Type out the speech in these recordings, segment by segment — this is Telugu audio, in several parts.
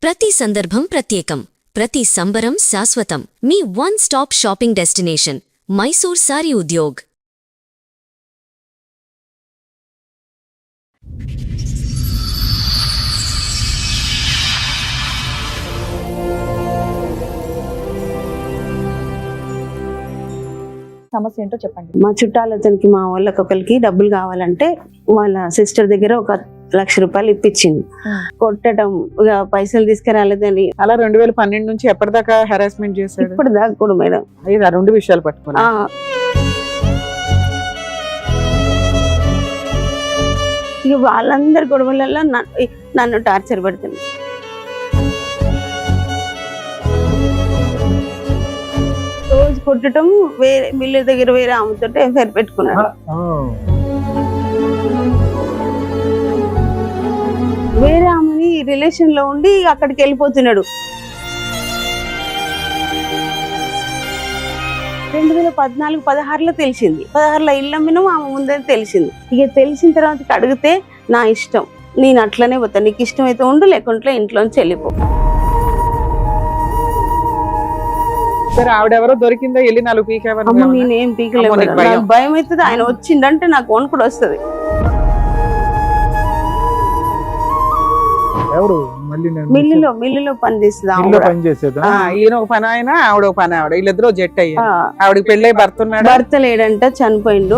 ప్రతి సందర్భం ప్రత్యేకం, ప్రతి సంబరం శాశ్వతం. మీ one stop shopping destination Mysore sari Udyog. సమస్య ఏంటో చెప్పండి. మా చుట్టాలతనికి మా వాళ్ళకి ఒకరికి డబ్బులు కావాలంటే వాళ్ళ సిస్టర్ దగ్గర 1,00,000 రూపాయలు ఇప్పించింది. కొట్టడం, ఇక పైసలు తీసుకురాలేదని అలా 2012 నుంచి ఎప్పటిదాకా హెరాస్మెంట్ చేశాడు? ఇప్పుడు దాకా కూడా మేడం. ఇది 2 విషయాలు పట్టుకున్నా. ఇక వాళ్ళందరి గొడవలలో నన్ను టార్చర్ పెడుతుంది. రోజు కొట్టడం, వేరే మిల్లు దగ్గర వేరే ఆమెతో ఎఫ్ఐఆర్ పెట్టుకున్నాడు. వేరే ఆమెని రిలేషన్ లో ఉండి అక్కడికి వెళ్ళిపోతున్నాడు. 2014-16లో తెలిసింది. 16లో ఇల్లు అమ్మినాం, ఆమె ముందే తెలిసింది. ఇక తెలిసిన తర్వాత అడిగితే నా ఇష్టం, నేను అట్లనే పోతాను, నీకు ఇష్టం అయితే ఉండు, లేకుంటే ఇంట్లోంచి వెళ్ళిపో. సరే, ఆవిడెవరో దొరికిందో వెళ్ళి 4 పీకేవని? నేనేం పీకలేదు, నాకు భయం అవుతుంది. ఆయన వచ్చిందంటే నాకు వణుకుడు వస్తుంది. మిల్లులో పని చేస్తుంది. ఈయన ఒక పని ఆయన, ఆవిడ ఒక పని ఆవిడ, వీళ్ళిద్దరూ జెట్ అయ్యారు. ఆవిడకి పెళ్ళై భర్త లేడంట, చనిపోయిండు.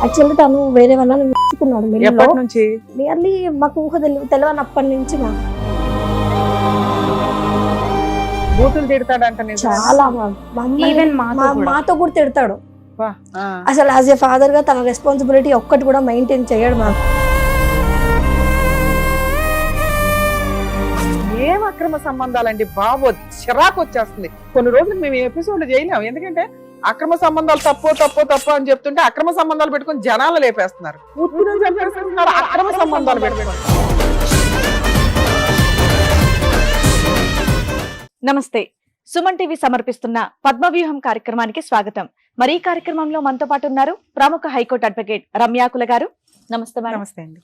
యాక్చువల్లీ తను వేరే వాళ్ళని మెచ్చుకున్నాడు. ఎప్పటి నుంచి? నియర్లీ మాకు ఊహ తెలియనప్పటి నుంచి బూతులు తిడతాడంట. చాలా మాతో కూడా తిడతాడు. అసలు యాజ్ ఏ ఫాదర్ గా తన రెస్పాన్సిబిలిటీ ఒక్కటి కూడా మెయింటైన్ చేయడు. మాకు ఏం అక్రమ సంబంధాలండి బాబు, చిరాకు వచ్చేస్తుంది. కొన్ని రోజులు మేము ఎపిసోడ్ చేయలేము, ఎందుకంటే అక్రమ సంబంధాలు తప్పు అని చెప్తుంటే అక్రమ సంబంధాలు పెట్టుకుని జనాలు లేపేస్తున్నారు. అక్రమ సంబంధాలు పెట్టుకుని. నమస్తే, సుమన్ టీవీ సమర్పిస్తున్న పద్మవ్యూహం కార్యక్రమానికి స్వాగతం. మరి ఈ కార్యక్రమంలో మనతో పాటు ఉన్నారు ప్రముఖ హైకోర్టు అడ్వకేట్ రమ్యాకుల గారు. నమస్తే మేడం. నమస్తే అండి.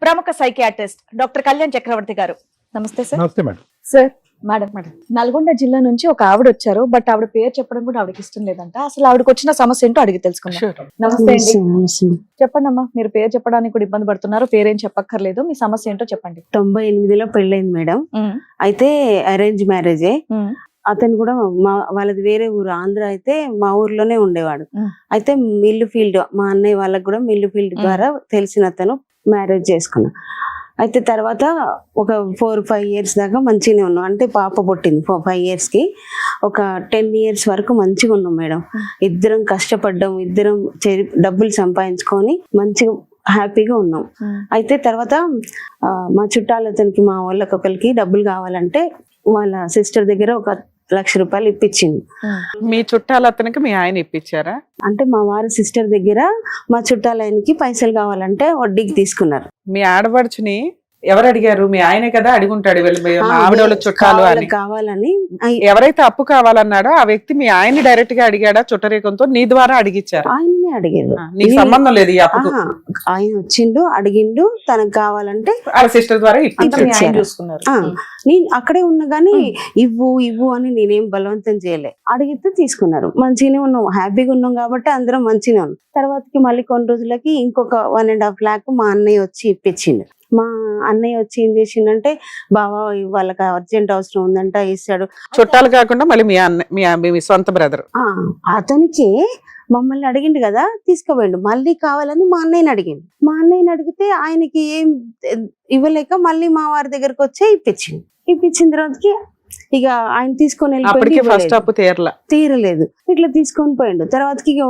ప్రముఖ సైకియాట్రిస్ట్ డాక్టర్ కళ్యాణ్ చక్రవర్తి గారు. నమస్తే సార్. నమస్తే మేడం. సార్, మేడం నల్గొండ జిల్లా నుంచి ఒక ఆవిడ వచ్చారు, బట్ ఆవిడ పేరు చెప్పడం కూడా ఆవిడకి ఇష్టం లేదంట. అసలు ఆవిడకి వచ్చిన సమస్య ఏంటో అడిగి తెలుసుకున్నాం. నమస్తే అండి. చెప్పండి అమ్మా, మీరు పేరు చెప్పడానికి కూడా ఇబ్బంది పడుతున్నారు, పేరేం చెప్పక్కర్లేదు, మీ సమస్య ఏంటో చెప్పండి. 98లో పెళ్ళైంది మేడం. అయితే అరేంజ్ మ్యారేజే. అతను కూడా వాళ్ళది వేరే ఊరు, ఆంధ్ర. అయితే మా ఊర్లోనే ఉండేవాడు. అయితే మిల్లు ఫీల్డ్, మా అన్నయ్య వాళ్ళకి కూడా మిల్లు ఫీల్డ్ ద్వారా తెలిసిన అతను మ్యారేజ్ చేసుకున్నా. అయితే తర్వాత ఒక 4-5 ఇయర్స్ దాకా మంచిగానే ఉన్నాం. అంటే పాప పుట్టింది 5 ఇయర్స్కి. ఒక 10 ఇయర్స్ వరకు మంచిగా ఉన్నాం మేడం. ఇద్దరం కష్టపడ్డాం, ఇద్దరం డబ్బులు సంపాదించుకొని మంచిగా హ్యాపీగా ఉన్నాం. అయితే తర్వాత మా చుట్టాలతనికి మా వాళ్ళకి ఒకరికి డబ్బులు కావాలంటే వాళ్ళ సిస్టర్ దగ్గర 1,00,000 రూపాయలు ఇప్పించింది. మీ చుట్టాలతనికి మీ ఆయన ఇప్పించారా? అంటే మా వారి సిస్టర్ దగ్గర మా చుట్టాలకి పైసలు కావాలంటే వడ్డీకి తీసుకున్నారు. మీ ఆడపడుచుని ఎవరు అడిగారు? మీ ఆయనే కదా అడుగుంటాడు, ఆవిడ వాళ్ళ చుట్టాలు అని కావాలని. ఎవరైతే అప్పు కావాలన్నాడో ఆ వ్యక్తి మీ ఆయన్ని డైరెక్ట్ గా అడిగాడా? చుట్టరేకంతో నీ ద్వారా అడిగిచ్చారు? ఆయననే అడిగారు. నీకు సంబంధం లేదు ఈ అప్పుకు? ఆయన వచ్చిండు, అడిగిండు, తనకు కావాలంటే వాళ్ళ సిస్టర్ ద్వారా చూసుకున్నారు. నేను అక్కడే ఉన్నా గానీ ఇవ్వు అని నేనేం బలవంతం చేయలే. అడిగితే తీసుకున్నారు. మంచిగానే ఉన్నాం, హ్యాపీగా ఉన్నాం కాబట్టి అందరం మంచిగానే ఉన్నాం. తర్వాతకి మళ్ళీ కొన్ని రోజులకి ఇంకొక 1.5 lakh మా అన్నయ్య వచ్చి ఇప్పించిండు. మా అన్నయ్య వచ్చి ఏం చేసిండంటే, బావా వాళ్ళకి అర్జెంట్ అవసరం ఉందంట, ఇస్తాడు. చుట్టాలు కాకుండా మళ్ళీ మీ సొంత బ్రదర్ అతనికి మమ్మల్ని అడిగిండు కదా, తీసుకుపోయిండు. మళ్ళీ కావాలని మా అన్నయ్యని అడిగిండు. మా అన్నయ్యని అడిగితే ఆయనకి ఏం ఇవ్వలేక మళ్ళీ మా వారి దగ్గరకు వచ్చే ఇప్పించిన తర్వాతకి ఇక ఆయన తీసుకొని తీరలేదు, ఇట్లా తీసుకొని పోయిండు. తర్వాతకి ఇక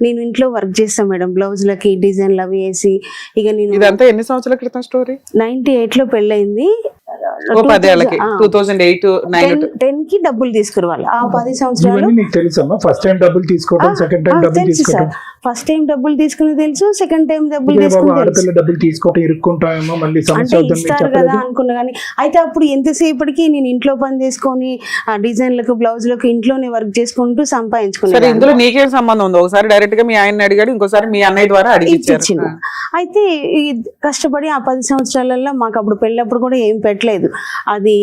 నేను ఇంట్లో వర్క్ చేస్తాం మేడం, బ్లౌజులకి డిజైన్లు అవి వేసి. ఇక నేను ఇదంతా ఎన్ని సంవత్సరాల క్రితం స్టోరీ? 98లో పెళ్ళైంది. ఓ 10 ఏళ్ళకి 2008 9 10 కి డబ్బులు తీసుకురావాలి. ఆ 10 సంవత్సరాలు ఇవన్నీ నీకు తెలుసమ్మా? ఫస్ట్ టైం డబ్బులు తీసుకోవడం, సెకండ్ టైం డబ్బులు తెలుసు తీసుకోవడం. సార్. ఫస్ట్ టైం డబ్బులు తీసుకుని తెలుసు, సెకండ్ టైం డబ్బులు ఇదే బాబు తీసుకుని తెలుసు. ఆడపిల్ల డబ్బులు తీసుకోవటం ఇరుక్కుంటామేమో, మళ్ళీ అంటే సమస్య అవుతుంది ఇస్తారు కదా అనుకున్నా కానీ, అయితే అప్పుడు ఎంతసేపటికి నేను ఇంట్లో పని చేసుకొని ఆ డిజైన్లకు బ్లౌజులకు ఇంట్లోనే వర్క్ చేసుకుంటూ సరే సంపాదించుకున్నాను. ఇందులో నీకేం సంబంధం ఉంది? ఒకసారి డైరెక్ట్ గా మీ ఆయన అడిగాడు, ఇంకోసారి మీ అన్నయ్య ద్వారా అడిగిచ్చారు. ఇచ్చిండు. అయితే ఈ కష్టపడి ఆ 10 సంవత్సరాలలో మాకు అప్పుడు పెళ్ళప్పుడు కూడా ఏం పెట్టలేదు. అది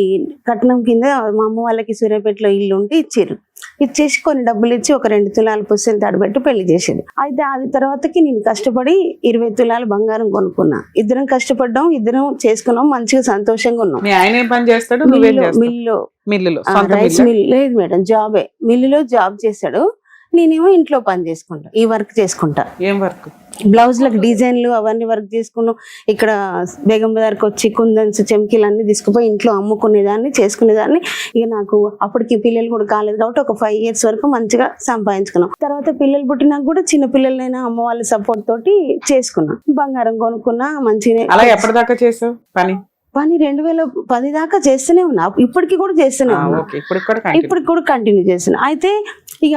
కట్నం కింద మా అమ్మ వాళ్ళకి సూర్యాపేటలో ఇల్లు ఉంటే ఇచ్చారు. ఇచ్చేసి కొన్ని డబ్బులు ఇచ్చి ఒక 2 తులాలు పుస్తెలు తడబెట్టి పెళ్లి చేసేది. అయితే అది తర్వాతకి నేను కష్టపడి 20 తులాలు బంగారం కొనుక్కున్నా. ఇద్దరం కష్టపడ్డాం, ఇద్దరం చేసుకున్నాం, మంచిగా సంతోషంగా ఉన్నాం. మీ ఆయన ఏం పని చేస్తాడు, నువ్వేం చేస్తావు? మిల్లులో సొంత రైస్ మిల్ లేదు మేడం, జాబే. మిల్లులో జాబ్ చేస్తాడు, నేనేమో ఇంట్లో పని చేసుకుంటా, ఈ వర్క్ చేసుకుంటా. ఏం వర్క్? బ్లౌజ్లకు డిజైన్లు అవన్నీ వర్క్ చేసుకున్నాం. ఇక్కడ బేగం బజార్కి వచ్చి కుందన్స్ చెమ్కీలు అన్ని తీసుకుపోయి ఇంట్లో అమ్ముకునేదాన్ని, చేసుకునేదాన్ని. ఇక నాకు అప్పటికి పిల్లలు కూడా కాలేదు కాబట్టి ఒక 5 years వరకు మంచిగా సంపాదించుకున్నాం. తర్వాత పిల్లలు పుట్టినాక కూడా చిన్న పిల్లలైనా అమ్మ వాళ్ళ సపోర్ట్ తోటి చేసుకున్నా, బంగారం కొనుక్కున్నా మంచిగా. అలా ఎప్పటిదాకా చేసావు పని? 2010 దాకా చేస్తూనే ఉన్నా, ఇప్పటికి కూడా చేస్తూనే ఉన్నా, ఇప్పటికి కూడా కంటిన్యూ చేస్తున్నా. అయితే ఇక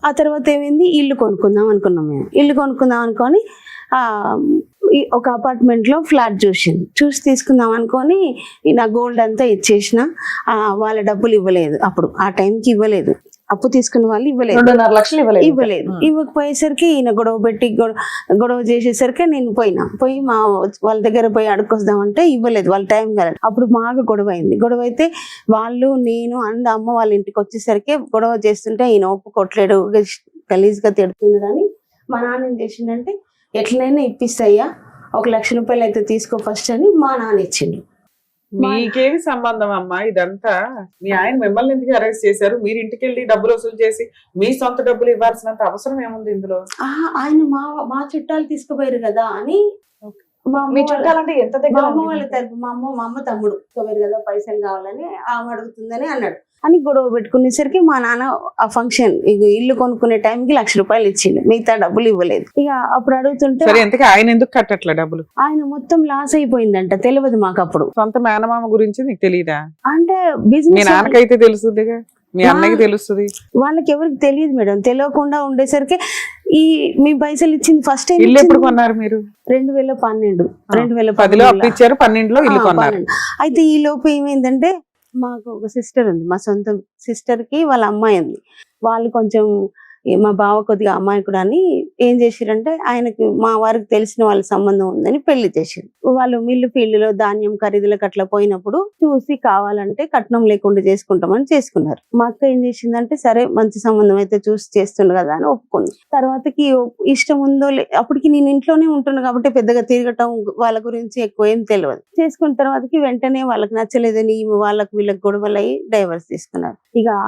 ఆ తర్వాత ఏమైంది, ఇల్లు కొనుక్కుందాం అనుకున్నాం. మేము ఇల్లు కొనుక్కుందాం అనుకొని ఒక అపార్ట్మెంట్ లో ఫ్లాట్ చూసి తీసుకుందాం అనుకొని నా గోల్డ్ అంతా ఇచ్చేసిన. వాళ్ళ డబ్బులు ఇవ్వలేదు, అప్పుడు ఆ టైంకి ఇవ్వలేదు. అప్పు తీసుకున్న వాళ్ళు ఇవ్వలేదు, 2.5 లక్షలు ఇవ్వలేదు. ఇవ్వకపోయేసరికి ఈయన గొడవ పెట్టి గొడవ చేసేసరికి నేను పోయి వాళ్ళ దగ్గర పోయి అడుక్కొస్తామంటే ఇవ్వలేదు, వాళ్ళ టైం కాదు. అప్పుడు బాగా గొడవ అయింది. గొడవ అయితే వాళ్ళు నేను అండ్ అమ్మ వాళ్ళ ఇంటికి వచ్చేసరికి గొడవ చేస్తుంటే ఈయన ఒప్పుకోట్లేడు, గలీజ్గా తిడుతున్నాడని మా నాన్న ఏం చేసిండంటే, ఎట్లయినా ఇప్పిస్తాయ్యా, 1 లక్ష రూపాయలు అయితే తీసుకో ఫస్ట్ అని మా నాన్న ఇచ్చిండు. మీకేమి సంబంధం అమ్మా ఇదంతా? మీ ఆయన మిమ్మల్ని ఎందుకు అరెస్ట్ చేశారు? మీరు ఇంటికి వెళ్ళి డబ్బులు వసూలు చేసి మీ సొంత డబ్బులు ఇవ్వాల్సినంత అవసరం ఏముంది ఇందులో? ఆయన మా చుట్టాలు తీసుకుపోయారు కదా అని. మీ చుట్టాలంటే ఎంత దగ్గర? మా అమ్మ వాళ్ళ తరపు, మా అమ్మ తమ్ముడు తీసుకుపోయారు కదా, పైసలు కావాలని ఆమె అడుగుతుందని అన్నాడు అని గొడవ పెట్టుకునేసరికి మా నాన్న ఆ ఫంక్షన్ ఇల్లు కొనుక్కునే టైంకి 1 లక్ష రూపాయలు ఇచ్చిండు, మిగతా డబ్బులు ఇవ్వలేదు. ఇక అప్పుడు అడుగుతుంటే ఆయన ఎందుకు కట్టట్లే డబ్బులు? ఆయన మొత్తం లాస్ అయిపోయిందంట, తెలియదు మాకు అప్పుడు. సొంత మేనమామ గురించి నీకు తెలియదా? అంటే మీ బిజినెస్ నాన్నకైతే తెలుస్తుందిగా, మీ అన్నకి తెలుస్తుంది. వాళ్ళకి ఎవరికి తెలియదు మేడం. తెలియకుండా ఉండేసరికి మీ పైసలు ఇచ్చింది ఫస్ట్ టైం. ఇల్లు ఎప్పుడు కొన్నారు మీరు? 2012 10లో అప్పు ఇచ్చారు, 12లో ఇల్లు కొన్నారు. అయితే ఈ లోపు ఏమైందంటే, మాకు ఒక సిస్టర్ ఉంది, మా సొంత సిస్టర్ కి వాళ్ళ అమ్మాయి ఉంది. వాళ్ళు కొంచెం మా బావ కొద్దిగా అమాయకుడు అని ఏం చేసిరంటే, ఆయనకి మా వారికి తెలిసిన వాళ్ళ సంబంధం ఉందని పెళ్లి చేసారు. వాళ్ళు మిల్లు ఫీల్డ్ లో ధాన్యం ఖరీదులకు అట్లా పోయినప్పుడు చూసి కావాలంటే కట్నం లేకుండా చేసుకుంటామని చేసుకున్నారు. మా అక్క ఏం చేసిందంటే, సరే మంచి సంబంధం అయితే చూసి చేస్తుండ కదా అని ఒప్పుకుంది. తర్వాతకి ఇష్టం ఉందో అప్పటికి నేను ఇంట్లోనే ఉంటున్నా కాబట్టి పెద్దగా తిరగటం వాళ్ళ గురించి ఎక్కువ ఏం తెలియదు. చేసుకున్న తర్వాతకి వెంటనే వాళ్ళకి నచ్చలేదని వాళ్ళకి వీళ్ళకి గొడవలు అయ్యి డైవర్స్ తీసుకున్నారు. ఇక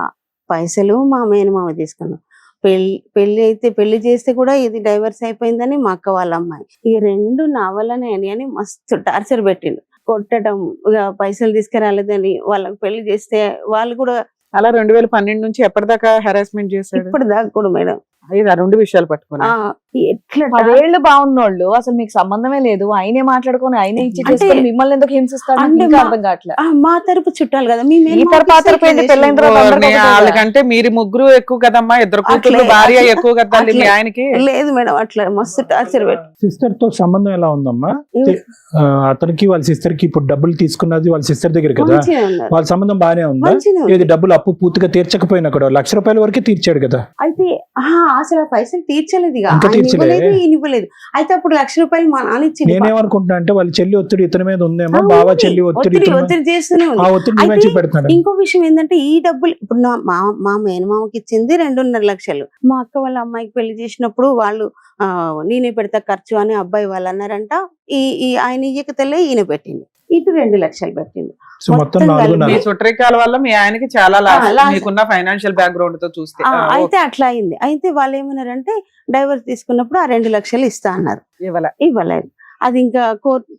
పైసలు మా మేనమామ తీసుకున్నాం. పెళ్లి చేస్తే కూడా ఇది డైవర్స్ అయిపోయిందని మా అక్క వాళ్ళ అమ్మాయి. ఈ 2 నా వల్లనే అని మస్తు టార్చర్ పెట్టిండు, కొట్టడం, ఇక పైసలు తీసుకురాలేదని. వాళ్ళకి పెళ్లి చేస్తే వాళ్ళు కూడా అలా 2012 నుంచి ఎప్పటిదాకా హెరాస్మెంట్ చేశాడు? ఇప్పటిదాకా కూడా మేడం. ఆ 2 విషయాలు పట్టుకున్నా. ఎట్లా 10 ఏళ్ళు బాగున్నోళ్ళు అసలు మీకు సంబంధమే లేదు, ఆయనే మాట్లాడుకొని ఆయనే ఇచ్చి చేసుకొని మిమ్మల్ని ఎందుకు హింసిస్తాడు అంటే అర్థం కావట్లేదు. మా తరపు చుట్టాలు కదా, ఈ తరపు పెళ్ళైన తర్వాత వాళ్ళకంటే మీరు ముగ్గురు ఎక్కువ కదమ్మా, 2 కూతురు భార్య ఎక్కువ కదా మీ ఆయనకి? లేదు మేడం, అట్లా మస్తు టార్చర్ పెట్టి. సిస్టర్ తో సంబంధం ఎలా ఉందమ్మా? అతనికి వాళ్ళ సిస్టర్ కి ఇప్పుడు డబ్బులు తీసుకున్నది వాళ్ళ సిస్టర్ దగ్గర కదా, వాళ్ళ సంబంధం బానే ఉందా? ఏది డబ్బులు అప్పు పూర్తిగా తీర్చకపోయినా కూడా 1 లక్ష రూపాయల వరకు తీర్చాడు కదా. అయితే అసలు పైసలు తీర్చలేదు, ఇవ్వలేదు. అయితే అప్పుడు 1 లక్ష రూపాయలు మా నాన్న ఇచ్చింది. నేనేమనుకుంటున్నా అంటే వాళ్ళ చెల్లి ఒత్తిడి ఇతని మీద ఉందేమో, బావ చెల్లి ఒత్తిడి చేస్తూనే ఉంది. ఇంకో విషయం ఏంటంటే, ఈ డబ్బులు ఇప్పుడు మా మేనమామకి ఇచ్చింది 2.5 లక్షలు. మా అక్క వాళ్ళ అమ్మాయికి పెళ్లి చేసినప్పుడు వాళ్ళు నేనే పెడతా ఖర్చు అని అబ్బాయి వాళ్ళు అన్నారంట. ఆయన ఇయ్యకతలే ఈయన పెట్టింది, ఇటు 2 లక్షలు పెట్టింది. మీ చుట్టరికాల వల్ల మీ ఆయనకి చాలా మీకున్న ఫైనాన్షియల్ బ్యాక్గ్రౌండ్ తో చూస్తే అయితే అట్లా అయింది. అయితే వాళ్ళు ఏమన్నారంటే, డైవర్స్ తీసుకున్నప్పుడు ఆ 2 లక్షలు ఇస్తా అన్నారు, ఇవ్వలేదు. అది ఇంకా కోర్టు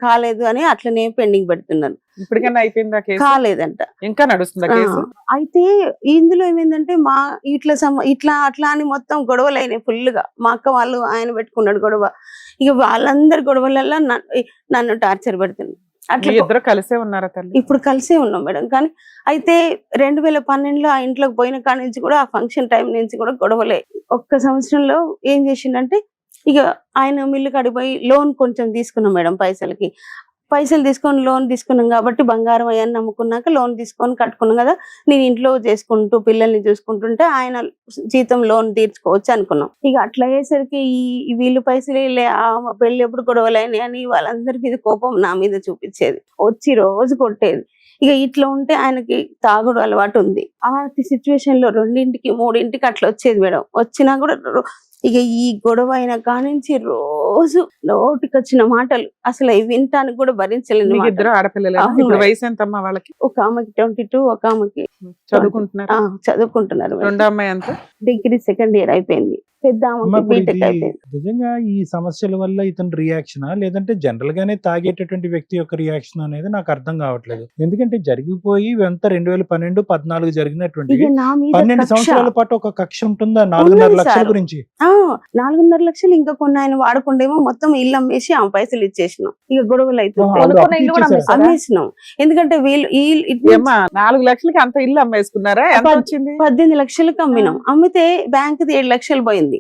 కాలేదు అని అట్లనే పెండింగ్ పెడుతున్నారు. ఇప్పటికైనా అయిపోయిందా? కాలేదంట, ఇంకా నడుస్తుందా కేసు? అయితే ఇందులో ఏమైందంటే, ఇట్లా అట్లా అని మొత్తం గొడవలు అయినాయి ఫుల్ గా. మా అక్క వాళ్ళు ఆయన పెట్టుకున్నాడు గొడవ. ఇక వాళ్ళందరి గొడవలలో నన్ను టార్చర్ పెడుతుంది. అట్లా ఇద్దరు కలిసే ఉన్నారా తల్లి? ఇప్పుడు కలిసే ఉన్నాం మేడం. కానీ అయితే 2012లో ఆ ఇంట్లోకి పోయిన కాడి నుంచి కూడా ఆ ఫంక్షన్ టైం నుంచి కూడా గొడవలే. ఒక్క సంవత్సరంలో ఏం చేసిండంటే ఇక ఆయన మిల్లు కడిపోయి లోన్ కొంచెం తీసుకున్నాం మేడం. పైసలు తీసుకొని లోన్ తీసుకున్నాం కాబట్టి బంగారం అయ్యాన్ని నమ్ముకున్నాక లోన్ తీసుకొని కట్టుకున్నాం కదా, నేను ఇంట్లో చేసుకుంటూ పిల్లల్ని చూసుకుంటుంటే ఆయన జీతం లోన్ తీర్చుకోవచ్చు అనుకున్నాం. ఇక అట్లా అయ్యేసరికి ఈ వీళ్ళు పైసలు పెళ్లి ఎప్పుడు గొడవలైనాయి అని వాళ్ళందరికీ ఇది కోపం నా మీద చూపించేది, వచ్చి రోజు కొట్టేది. ఇక ఇట్లా ఉంటే ఆయనకి తాగుడు అలవాటు ఉంది. ఆ సిచ్యువేషన్ లో 2, 3 అట్లా వచ్చేది మేడం. వచ్చినా కూడా ఇక ఈ గొడవ అయిన కానించి రోజు నోటికి వచ్చిన మాటలు అసలు అవి వినటానికి కూడా భరించలేను. ఇద్దరు ఆడపిల్లలు. వయసు ఎంతమ్మా వాళ్ళకి? ఒక ఆమెకి 22, ఒక ఆమెకి చదువుకుంటున్నారు. చదువుకుంటున్నారు. రెండో అమ్మాయి అంతా డిగ్రీ 2nd ఇయర్ అయిపోయింది. పెద్ద ఆమెకి బీటెక్ అయిపోయింది. నిజంగా ఈ సమస్యల వల్ల ఇతని రియాక్షన్ లేదంటే జనరల్ గానే తాగేటటువంటి వ్యక్తి యొక్క రియాక్షన్ అనేది నాకు అర్థం కావట్లేదు. ఎందుకంటే జరిగిపోయి ఇవంతా 2012, 14 జరిగినటువంటి ఇక నా మీద 12 సంవత్సరాల పాటు ఒక కక్ష ఉంటుందా? 4.5 ఉన్నది లక్షల సార్. గురించి 4.5 లక్షలు ఇంకా కొన్ని ఆయన వాడకుండేమో మొత్తం ఇల్లు అమ్మేసి ఆమె పైసలు ఇచ్చేసినాం. ఇక గొడవలు అయితే కొనుక్కున్న ఇల్లు కూడా అమ్మేశారా? అమ్మేసినాం. ఎందుకంటే వీళ్ళు 4 లక్షలకి అంత ఇల్లు అమ్మేసుకున్నారా? ఎంత వచ్చింది? 18 లక్షలకు అమ్మినాం. అమ్మితే బ్యాంక్ 7 లక్షలు పోయింది.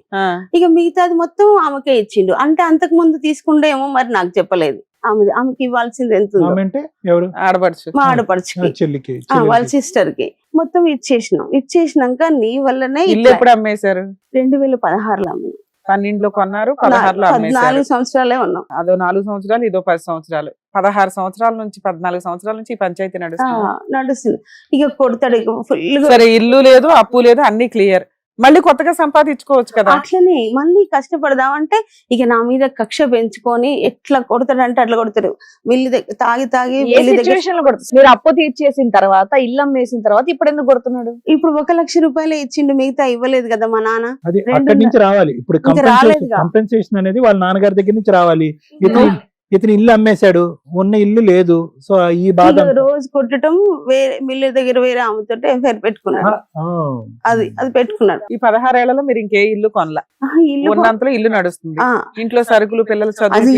ఇక మిగతాది మొత్తం ఆమెకే ఇచ్చిండు. అంటే అంతకు ముందు తీసుకుండేమో మరి నాకు చెప్పలేదు. ఆమెకి ఇవ్వాల్సింది ఎంత ఉందో. అంటే ఎవరు? ఆడపడుచు. మా ఆడపడుచుకి, చెల్లికి, వాళ్ళ సిస్టర్ కి మొత్తం ఇచ్చేసినాక నీ వల్లనే ఇల్లు ఎప్పుడు అమ్మేశారు? 2016లో అమ్మినాం. 12లో కొన్నారు, 16లో అమ్మేశారు. 14 సంవత్సరాలే ఉన్నాం. అదో 4 సంవత్సరాలు, ఇదో 10 సంవత్సరాలు. 16 సంవత్సరాల నుంచి 14 సంవత్సరాల నుంచి ఈ పంచాయతీ నడుస్తుంది. ఇక కొడతాడు ఇక ఫుల్. సరే, ఇల్లు లేదు, అప్పు లేదు, అన్ని క్లియర్. మళ్ళీ కొత్తగా సంపాదించుకోవచ్చు కదా. అట్లనే మళ్ళీ కష్టపడదామంటే ఇక నా మీద కక్ష పెంచుకొని ఎట్లా కొడతాడంటే అట్లా కొడతాడు. మిల్లు దగ్గర తాగి మీరు అప్పు తీర్చేసిన తర్వాత, ఇల్లు అమ్మేసిన తర్వాత ఇప్పుడు ఎందుకు కొడుతున్నాడు? ఇప్పుడు 1 లక్ష రూపాయలు ఇచ్చిండు, మిగతా ఇవ్వలేదు కదా మా నాన్న. అది అక్కడి నుంచి రావాలి. ఇప్పుడు కంపెన్సేషన్ అనేది వాళ్ళ నాన్నగారి దగ్గర నుంచి రావాలి. ఇతను ఇల్లు అమ్మేశాడు, ఉన్న ఇల్లు లేదు. సో ఈ బాధ రోజు కొట్టడం, వేరే మిల్లు దగ్గర వేరే ఆమెతో ఎఫ్ఐఆర్ పెట్టుకున్నాడు. అది పెట్టుకున్నాడు. ఈ 16 ఏళ్లలో మీరు ఇంకే ఇల్లు కొనలా? ఉన్నంతలో ఇల్లు నడుస్తుంది. ఇంట్లో సరుకులు, పిల్లల చదువు,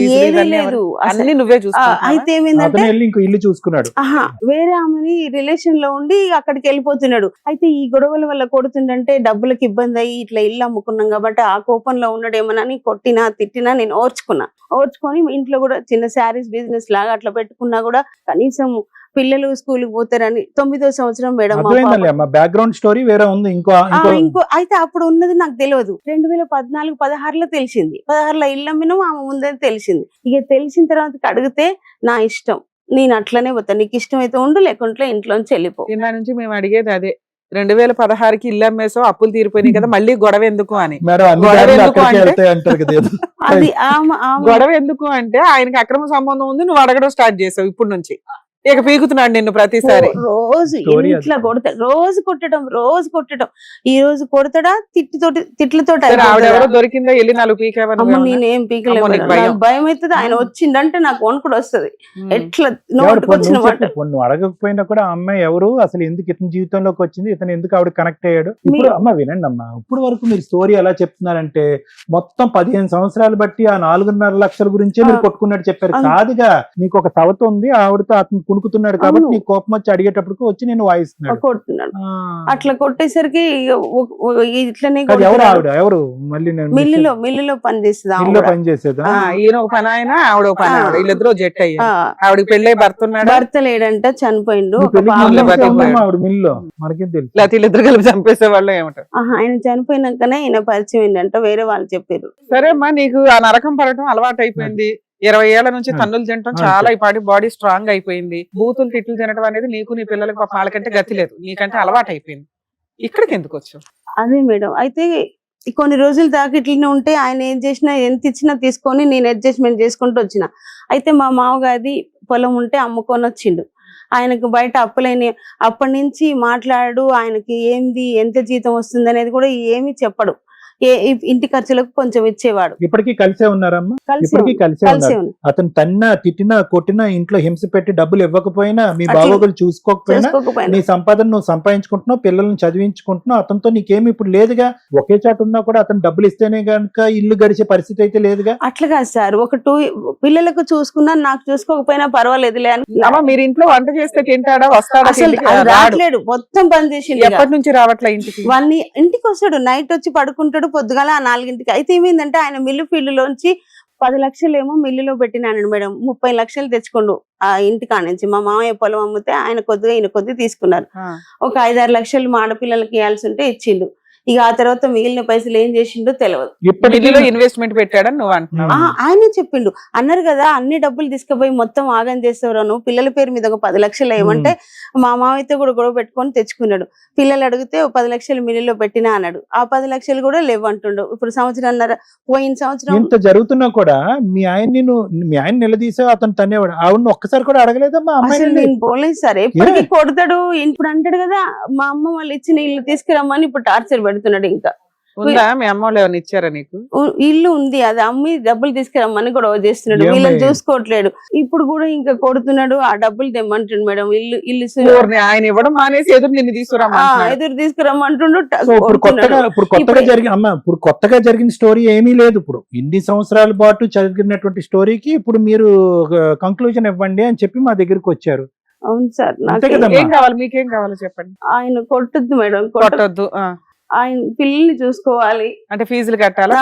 లేదు అన్ని నువ్వే చూసుకున్నావా? అయితే ఏమైందంటే ఇంకో ఇల్లు చూసుకున్నాడు. వేరే ఆమెని రిలేషన్ లో ఉండి అక్కడికి వెళ్ళిపోతున్నాడు. అయితే ఈ గొడవల వల్ల కొడుతుండంటే డబ్బులకు ఇబ్బంది అయ్యి ఇట్లా ఇల్లు అమ్ముకున్నాం కాబట్టి ఆ కోపంలో ఉన్నాడేమోనని కొట్టినా తిట్టినా నేను ఓర్చుకొని ఇంట్లో కూడా చిన్న శారీస్ బిజినెస్ లాగా అట్లా పెట్టుకున్నా కూడా కనీసం పిల్లలు స్కూల్ కి పోతారని 9వ సంవత్సరం మేడం. బ్యాక్గ్రౌండ్ స్టోరీ వేరే ఉంది. ఇంకో అయితే అప్పుడు ఉన్నది నాకు తెలియదు. 2014, 16లో తెలిసింది. 16లో ఇల్లు అమ్మినాం, ఆమె ముందని తెలిసింది. ఇక తెలిసిన తర్వాత అడిగితే నా ఇష్టం, నేను అట్లనే పోతాను, నీకు ఇష్టం అయితే ఉండు, లేకుంటే ఇంట్లోంచి వెళ్ళిపో. ఇలా నుంచి మేము అడిగేది అదే. 2016కి ఇల్లు అమ్మేసావు, అప్పులు తీరిపోయినాయి కదా, మళ్ళీ గొడవ ఎందుకు అని. గొడవ ఎందుకు అంటే ఆయనకి అక్రమ సంబంధం ఉంది, నువ్వు అడగడం స్టార్ట్ చేసావు. ఇప్పుడు నుంచి ఇక పీకుతున్నాడు నిన్ను ప్రతిసారి. రోజు ఇట్లా కొడతాడు, రోజు కొట్టడం. ఈ రోజు కొడతాడా తిట్లతో. ఆవిడెవరో దొరికిందా? వెళ్ళి 4 పీకేవా? నేనేం పీకలేదు, భయం అవుతుంది. ఆయన వచ్చిందంటే నాకు వణుకుడు వస్తుంది. ఎట్లా నోటికి వచ్చిన మాట. నువ్వు అడగకపోయినా కూడా అమ్మాయి ఎవరు, అసలు ఎందుకు ఇతని జీవితంలోకి వచ్చింది, ఇతను ఎందుకు ఆవిడ కనెక్ట్ అయ్యాడు. ఇప్పుడు అమ్మ వినండి అమ్మా, ఇప్పుడు వరకు మీరు స్టోరీ ఎలా చెప్తున్నారంటే మొత్తం 15 సంవత్సరాలు బట్టి ఆ 4.5 లక్షల గురించే మీరు కొట్టుకున్నట్టు చెప్పారు. కాదుగా, నీకు ఒక సవత ఉంది, ఆవిడతో అతను కునుకుతున్నాడు కాబట్టి నీ కోపం వచ్చి అడిగేటప్పుడు వచ్చి నేను వాయిస్తున్నాడు, కొడుతున్నాడు. అట్లా కొట్టేసరికి ఇట్లనే ఎవరు మళ్ళీ మిల్లులో పనిచేసేదా? ఈయన ఒక పని ఆయన, ఆవిడ ఒక పని. వీళ్ళిద్దరూ జెట్ అయ్యారు. ఆవిడకి పెళ్ళై భర్త లేడంట, చనిపోయిండు. ఆవిడ మిల్లులో మనకేం తెలుసు. లేకపోతే వీళ్ళిద్దరు కలిపి చంపేసే వాళ్ళు ఏమంటారు. ఆయన చనిపోయినాకనే ఈయన పరిచయం ఏంటంటే వేరే వాళ్ళు చెప్పారు. సరే అమ్మా, నీకు ఆ నరకం పడటం అలవాటు అయిపోయింది. 20 ఏళ్ల నుంచి తన్నులు తినటం చాలా, ఈ పాటి బాడీ స్ట్రాంగ్ అయిపోయింది. బూతులు తిట్లు తినడం అనేది నీకు నీ పిల్లలకి వాళ్ళకంటే గతి లేదు, నీకంటే అలవాటు అయిపోయింది. ఇక్కడికి ఎందుకు వచ్చావు? అదే మేడం, అయితే కొన్ని రోజులు దాకా ఇట్లనే ఉంటే ఆయన ఏం చేసినా, ఎంత ఇచ్చినా తీసుకొని నేను అడ్జస్ట్మెంట్ చేసుకుంటూ వచ్చిన. అయితే మా మామగారి పొలం ఉంటే అమ్ముకొని వచ్చిండు. ఆయనకు బయట అప్పులైన అప్పటి నుంచి మాట్లాడు, ఆయనకి ఏంది ఎంత జీతం వస్తుంది అనేది కూడా ఏమి చెప్పడు. ఇంటి ఖర్చులకు కొంచెం ఇచ్చేవాడు. ఇప్పటికీ కలిసే ఉన్నారమ్మా? కలిసి ఇప్పటికీ కలిసే కలిసి ఉన్నారు. అతను తన్నా తిట్టినా కొట్టినా ఇంట్లో హింస పెట్టి డబ్బులు ఇవ్వకపోయినా మీ బాగోగులు చూసుకోకపోయినా నీ సంపాదన నువ్వు సంపాదించుకుంటున్నావు, పిల్లల్ని చదివించుకుంటున్నావు, అతనితో నీకేమి ఇప్పుడు లేదుగా. ఒకే చాటు ఉన్నా కూడా అతను డబ్బులు ఇస్తేనే గనుక ఇల్లు గడిచే పరిస్థితి అయితే లేదుగా. అట్లా కాదు సార్, ఒక 2 పిల్లలకు చూసుకున్నా నాకు చూసుకోకపోయినా పర్వాలేదులే అని. అమ్మ మీరు ఇంట్లో వంట చేస్తే తింటాడా, వస్తాడా? అసలు ఇంటికి? అది రాడు. రావట్లేడు, మొత్తం బంద్ చేసిండు. ఎప్పటి నుంచి రావట్లే ఇంటికి? వాడిని ఇంటికి వస్తాడు, నైట్ వచ్చి పడుకుంటాడు, పొద్దుగాల 4ంటికి. అయితే ఏమైందంటే ఆయన మిల్లు ఫీల్డ్ లోంచి 10 లక్షలు ఏమో మిల్లులో పెట్టినాడు మేడం. 30 లక్షలు తెచ్చుకోండు ఆ ఇంటి కాడ నుంచి. మా మామయ్య పొలం అమ్మితే ఆయన కొద్దిగా ఈయన కొద్దిగా తీసుకున్నారు. ఒక 5-6 లక్షలు మా ఆడపిల్లలకి ఇవ్వాల్సి ఉంటే ఇచ్చిండు. ఇక ఆ తర్వాత మిగిలిన పైసలు ఏం చేసిండో తెలియదు. ఇప్పటికీ ఇన్వెస్ట్మెంట్ పెట్టాడని నువ్వు అంటున్నావు. ఆయనే చెప్పిండు. అన్నారు కదా అన్ని డబ్బులు తీసుకుపోయి మొత్తం ఆగం చేస్తావు నువ్వు, పిల్లల పేరు మీద ఒక 10 లక్షలు ఏమంటే మా మామయ్యతో కూడా గొడవ పెట్టుకొని తెచ్చుకున్నాడు. పిల్లలు అడిగితే 10 లక్షలు మిల్లులో పెట్టినా అన్నాడు. ఆ 10 లక్షలు కూడా లేవు అంటుండు. ఇప్పుడు సంవత్సరం పోయిన సంవత్సరం ఇంత జరుగుతున్నా కూడా మీ ఆయన నిలదీసా అతను తనేవాడు. ఆవిడ ఒక్కసారి కూడా అడగలేదమ్మా అసలు అమ్మాయి? నేను పోలేదు సార్, ఎప్పటికీ కొడతాడు. ఇప్పుడు అంటాడు కదా మా అమ్మ వాళ్ళు ఇచ్చిన ఇల్లు తీసుకురమ్మని ఇప్పుడు టార్చర్ పెడుతున్నాడు. ఇంకా ఉందా మీ అమ్మ వాళ్ళు ఏమైనా ఇచ్చారా నీకు? ఇల్లు ఉంది, అది అమ్మి డబ్బులు తీసుకురమ్మని గొడవ చేస్తున్నాడు. వీళ్ళని చూసుకోవట్లేడు. ఇప్పుడు కూడా ఇంకా కొడుతున్నాడు. ఆ డబ్బులు తెమ్మంటుండు మేడం. ఇల్లు ఆయన ఇవ్వడం మానేసి ఎదురు నిన్ను తీసుకురమ్మంటున్నాడు. ఎదురు తీసుకురమ్మంటుండు. ఇప్పుడు కొత్తగా జరిగిన స్టోరీ ఏమీ లేదు. ఇప్పుడు ఇన్ని సంవత్సరాల పాటు జరిగినటువంటి స్టోరీకి ఇప్పుడు మీరు కంక్లూజన్ ఇవ్వండి అని చెప్పి మా దగ్గరికి వచ్చారు. అవును సార్, ఏం కావాలి, మీకేం కావాలో చెప్పండి. ఆయన కొట్టద్దు మేడం, కొట్టొద్దు. ఆయన పిల్లల్ని చూసుకోవాలి. అంటే ఫీజులు కట్టాలా?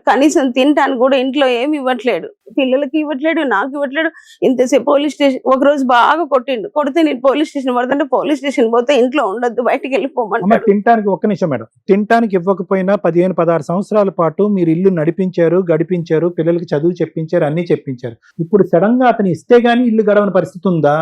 కనీసం తింటాను కూడా ఇంట్లో ఏమి ఇవ్వట్లేడు. పిల్లలకి ఇవ్వట్లేడు, నాకు ఇవ్వట్లేడు. ఇంతసేపు పోలీస్ స్టేషన్ ఒక రోజు బాగా కొట్టిండు. కొడితే నేను పోలీస్ స్టేషన్ పడుతుంటే పోలీస్ స్టేషన్ పోతే ఇంట్లో ఉండొద్దు, బయటికి వెళ్ళిపోమంటాడు. తినడానికి ఒక్క నిమిషం మేడం, తినడానికి ఇవ్వకపోయినా 15-16 సంవత్సరాల పాటు మీరు ఇల్లు నడిపించారు, గడిపించారు, పిల్లలకి చదువు చెప్పించారు, అన్ని చెప్పించారు. ఇప్పుడు సడన్ గా అతను ఇస్తే గానీ ఇల్లు గడవని పరిస్థితి ఉందా?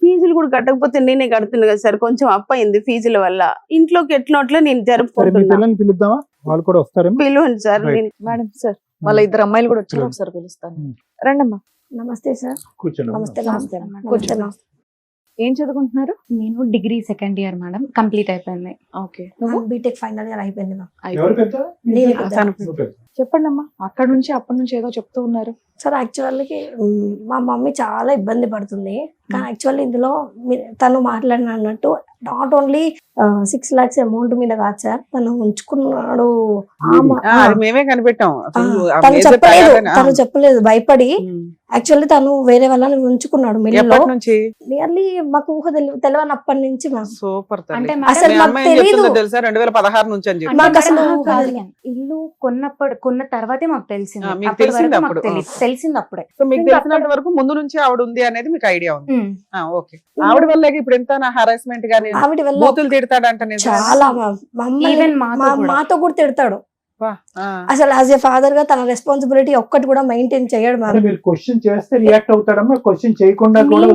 ఫీజులు కూడా కట్టకపోతే నేనే కడుతున్నా కదా సార్. కొంచెం అప్ అయింది ఫీజుల వల్ల. ఇంట్లోకి ఎట్లా నేను జరుపుకుంటున్నా. పిల్లల్ని పిలుద్దామా? వాళ్ళు కూడా వస్తారేమో. పిలవండి సార్. మేడం సార్ వాళ్ళ 2 అమ్మాయిలు కూడా వచ్చారు, ఒకసారి పిలుస్తాను. రండమ్మా. నమస్తే సార్. కూర్చోండి. నమస్తే. కూర్చోండి. ఏం చదువుకుంటున్నారు? నేను degree 2nd year madam, complete అయిపోయింది. ఓకే, బీటెక్ ఫైనల్ ఇయర్ అయిపోయింది మ్యామ్. ఎవరు పెద్ద? నేనే పెద్ద. చెప్పండి అమ్మా. అక్కడ నుంచి అప్పటి నుంచి ఏదో చెప్తూ ఉన్నారు సార్. యాక్చువల్గా మా మమ్మీ చాలా ఇబ్బంది పడుతుంది. కానీ యాక్చువల్లీ ఇందులో తను మాట్లాడినట్టు నాట్ ఓన్లీ 6 lakhs అమౌంట్ మీద కాదు సార్, తను ఉంచుకున్నాడు. మేమే కనిపెట్టాం. తను చెప్పలేదు భయపడి. యాక్చువల్లీ తను వేరే వాళ్ళని ఉంచుకున్నాడు మిల్లులో. నియర్లీ మాకు ఊహ తెలియనప్పటి నుంచి మ్యామ్. సూపర్. అంటే అసలు మాకు తెలీదు. తెలుసా 2016 నుంచి అని చెప్పి. మాకు అసలు ఇల్లు కొన్న తర్వాతే మాకు తెలిసింది. మీకు అప్పటి వరకు తెలిసింది మాకు అప్పుడు? తెలిసింది అప్పుడే. సో మీకు తెలిసినంత వరకు ముందు నుంచి ఆవిడ ఉంది అనేది మీకు ఐడియా ఉంది. ఓకే. ఆవిడ వల్ల ఇప్పుడు ఎంత హరాస్మెంట్ గానీ ఆవిడ వల్ల బూతులు తిడతాడంట. చాలా మాతో కూడా తిడతాడు. అసలు యాజ్ ఏ ఫాదర్ గా తన రెస్పాన్సిబిలిటీ ఒక్కటి కూడా మెయింటైన్ చేయడు. మీరు క్వశ్చన్ చేస్తే రియాక్ట్ అవుతాడమ్మా. క్వశ్చన్ చేయకుండా కూడా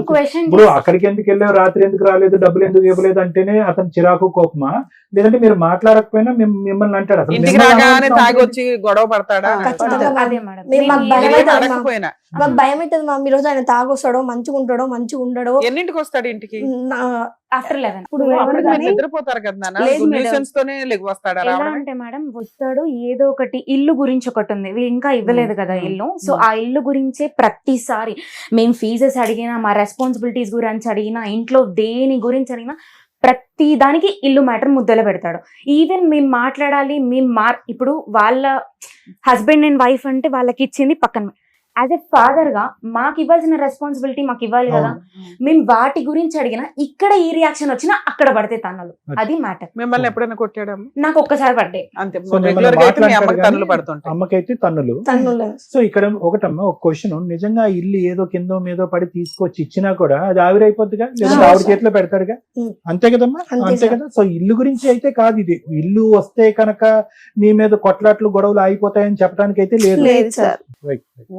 ఇప్పుడు అక్కడికి ఎందుకు వెళ్ళావు, రాత్రి ఎందుకు రాలేదు, డబ్బులు ఎందుకు ఇవ్వలేదు అంటేనే అతను చిరాకు కోపమా? లేదంటే మీరు మాట్లాడకపోయినా మిమ్మల్ని అంటాడు. అసలు ఇంటికి రాగానే తాగి వచ్చి గొడవ పడతాడా? మాకు భయం అవుతుంది మా. ఈ రోజు ఆయన తాగొస్తాడో, మంచిగా ఉంటాడో, మంచిగా ఉండడో. ఎన్నింటికి వస్తాడు ఇంటికి? ఆఫ్టర్ 11. ఇప్పుడు నిద్రపోతారు కదా వస్తాడా? అంటే మేడం వస్తాడు, ఏదో ఒకటి ఇల్లు గురించి ఒకటి ఉంది, వీళ్ళు ఇంకా ఇవ్వలేదు కదా ఇల్లు. సో ఆ ఇల్లు గురించే ప్రతిసారి మేము ఫీజెస్ అడిగినా, మా రెస్పాన్సిబిలిటీస్ గురించి అడిగినా, ఇంట్లో దేని గురించి అడిగినా ప్రతి దానికి ఇల్లు మ్యాటర్ ముద్దలు పెడతాడు. ఈవెన్ మేము మాట్లాడాలి, ఇప్పుడు వాళ్ళ హస్బెండ్ అండ్ వైఫ్ అంటే వాళ్ళకి ఇచ్చింది పక్కన. యాజ్ ఎ ఫాదర్ గా మాకు ఇవ్వాల్సిన రెస్పాన్సిబిలిటీ మాకు ఇవ్వాలి కదా. మేము వాటి గురించి అడిగినా ఇక్కడ ఈ రియాక్షన్ వచ్చినా అక్కడ పడితే తన్నులు. అది మ్యాటర్. మిమ్మల్ని ఎప్పుడైనా కొట్టాడా? నాకు ఒక్కసారి పడ్డాయి. అమ్మకైతే తన్నులు. సో ఇక్కడ ఒకటమ్మా ఒక క్వశ్చన్, నిజంగా ఇల్లు ఏదో కిందో మీదో పడి తీసుకొచ్చి ఇచ్చినా కూడా అది ఆవిరైపోద్దిగా, లేదా ఆవిడ చేతిలో పెడతాడుగా. అంతే కదమ్మా? అంతే కదా. సో ఇల్లు గురించి అయితే కాదు ఇది. ఇల్లు వస్తే కనుక మీ మీద కొట్లాట్లు గొడవలు అయిపోతాయని చెప్పడానికి అయితే లేదు.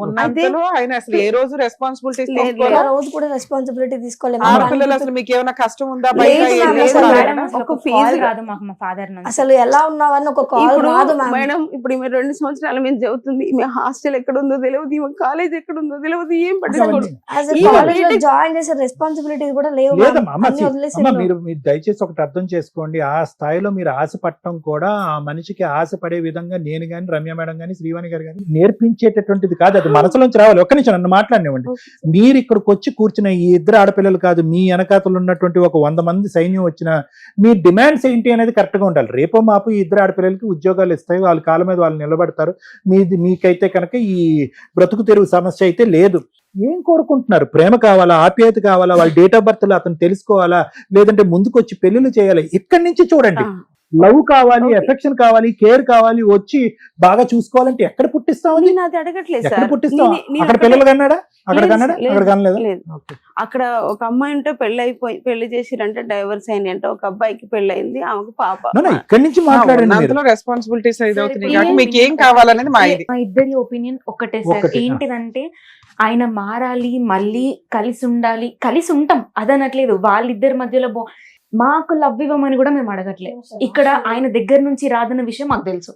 ఉన్న అంతలో ఆయన అసలు ఏ రోజు రెస్పాన్సిబిలిటీస్ లేదు, తీసుకోవాలా? ఆ రోజు కూడా రెస్పాన్సిబిలిటీ తీసుకోలేదు ఆడపిల్లలు అసలు మీకు ఏమైనా కష్టం ఉందా బయట లేదు ఏం మ్యామ్, లేదు అసలు రాలేదా? మేడం అసలు ఒక ఒక ఫీజు ఫీజు రాదు మాకు మా ఫాదర్ నుంచి. అసలు ఎలా ఉన్నావని ఒక కాల్ ఇప్పుడు రాదు మ్యామ్. మేడం ఇప్పుడు ఈమె 2 సంవత్సరాల మీద చదువుతుంది, ఈమె హాస్టల్ ఎక్కడ ఉందో తెలియదు, ఈమె కాలేజ్ ఎక్కడ ఉందో తెలియదు, ఏం పట్టించుకోడు. యాజ్ ఈ కాలేజ్ లో బీటెక్ జాయిన్ చేసే రెస్పాన్సిబిలిటీస్ కూడా లేవు మ్యామ్. లేదమ్మా అమ్మ, అన్ని వదిలేసి అమ్మ వెళ్ళు. మీరు దయచేసి ఒకటి అర్థం చేసుకోండి. ఆ స్థాయిలో మీరు ఆశ పట్టడం కూడా ఆ మనిషికి ఆశ పడే విధంగా నేను కానీ రమ్య మేడం కానీ శ్రీవాణి గారు కానీ నేర్పించేటటువంటిది కాదు. అది మనసులోంచి రావాలి. ఒక్క నిమిషం నన్ను మాట్లాడినివ్వండి. మీరు ఇక్కడికి వచ్చి కూర్చున్న ఈ 2 ఆడపిల్లలు కాదు, మీ వెనకాతలు ఉన్నటువంటి ఒక 100 మంది సైన్యం వచ్చిన మీ డిమాండ్స్ ఏంటి అనేది కరెక్ట్ గా ఉండాలి. రేపో మాపు ఈ 2 ఆడపిల్లలకి ఉద్యోగాలు ఇస్తాయి, వాళ్ళ కాళ్ళ మీద వాళ్ళు నిలబడతారు. మీకైతే కనుక ఈ బ్రతుకు తెరువు సమస్య అయితే లేదు. ఏం కోరుకుంటున్నారు? ప్రేమ కావాలా, ఆప్యాయత కావాలా, వాళ్ళ డేట్ ఆఫ్ బర్త్ అతను తెలుసుకోవాలా, లేదంటే ముందుకు వచ్చి పెళ్లిళ్ళు చేయాలి? ఇక్కడి నుంచి చూడండి. లవ్ కావాలి, Okay. ఎఫెక్షన్ కావాలి, కేర్ కావాలి, వచ్చి బాగా చూసుకోవాలంటే ఎక్కడ పుట్టిస్తామని? నేను అది అడగట్లేదు ఎక్కడ సార్. పుట్టిస్తాం? నేను అక్కడ ఒకటే- పిల్లలు కన్నాడా? అక్కడ లేదు, కన్నాడా? లేదు, అక్కడ కనలేదా? లేదు. Okay. అక్కడ ఒక అమ్మాయి ఉంటే పెళ్లి చేసిరంటే డైవర్స్ అయింది అంటే, ఒక అబ్బాయికి పెళ్లి అయింది, ఆమెకు పాప. No, no, ఇక్కడి నుంచి మాట్లాడండి మీరు. అంతలో రెస్పాన్సిబిలిటీస్ ఇది అవుతున్నాయి సరే, కాబట్టి మీకు ఏం కావాలనేది మా ఇది. మా ఇద్దరి ఒపీనియన్ ఒకటే సార్. ఒకటే. ఏంటిదంటే ఆయన మారాలి, మళ్ళీ కలిసి ఉండాలి, కలిసి ఉంటాం అదనట్లేదు. వాళ్ళిద్దరి మధ్యలో మాకు లవ్ ఇవ్వమని కూడా మేము అడగట్లేదు. ఇక్కడ ఆయన దగ్గర నుంచి రాదన్న విషయం మాకు తెలుసు.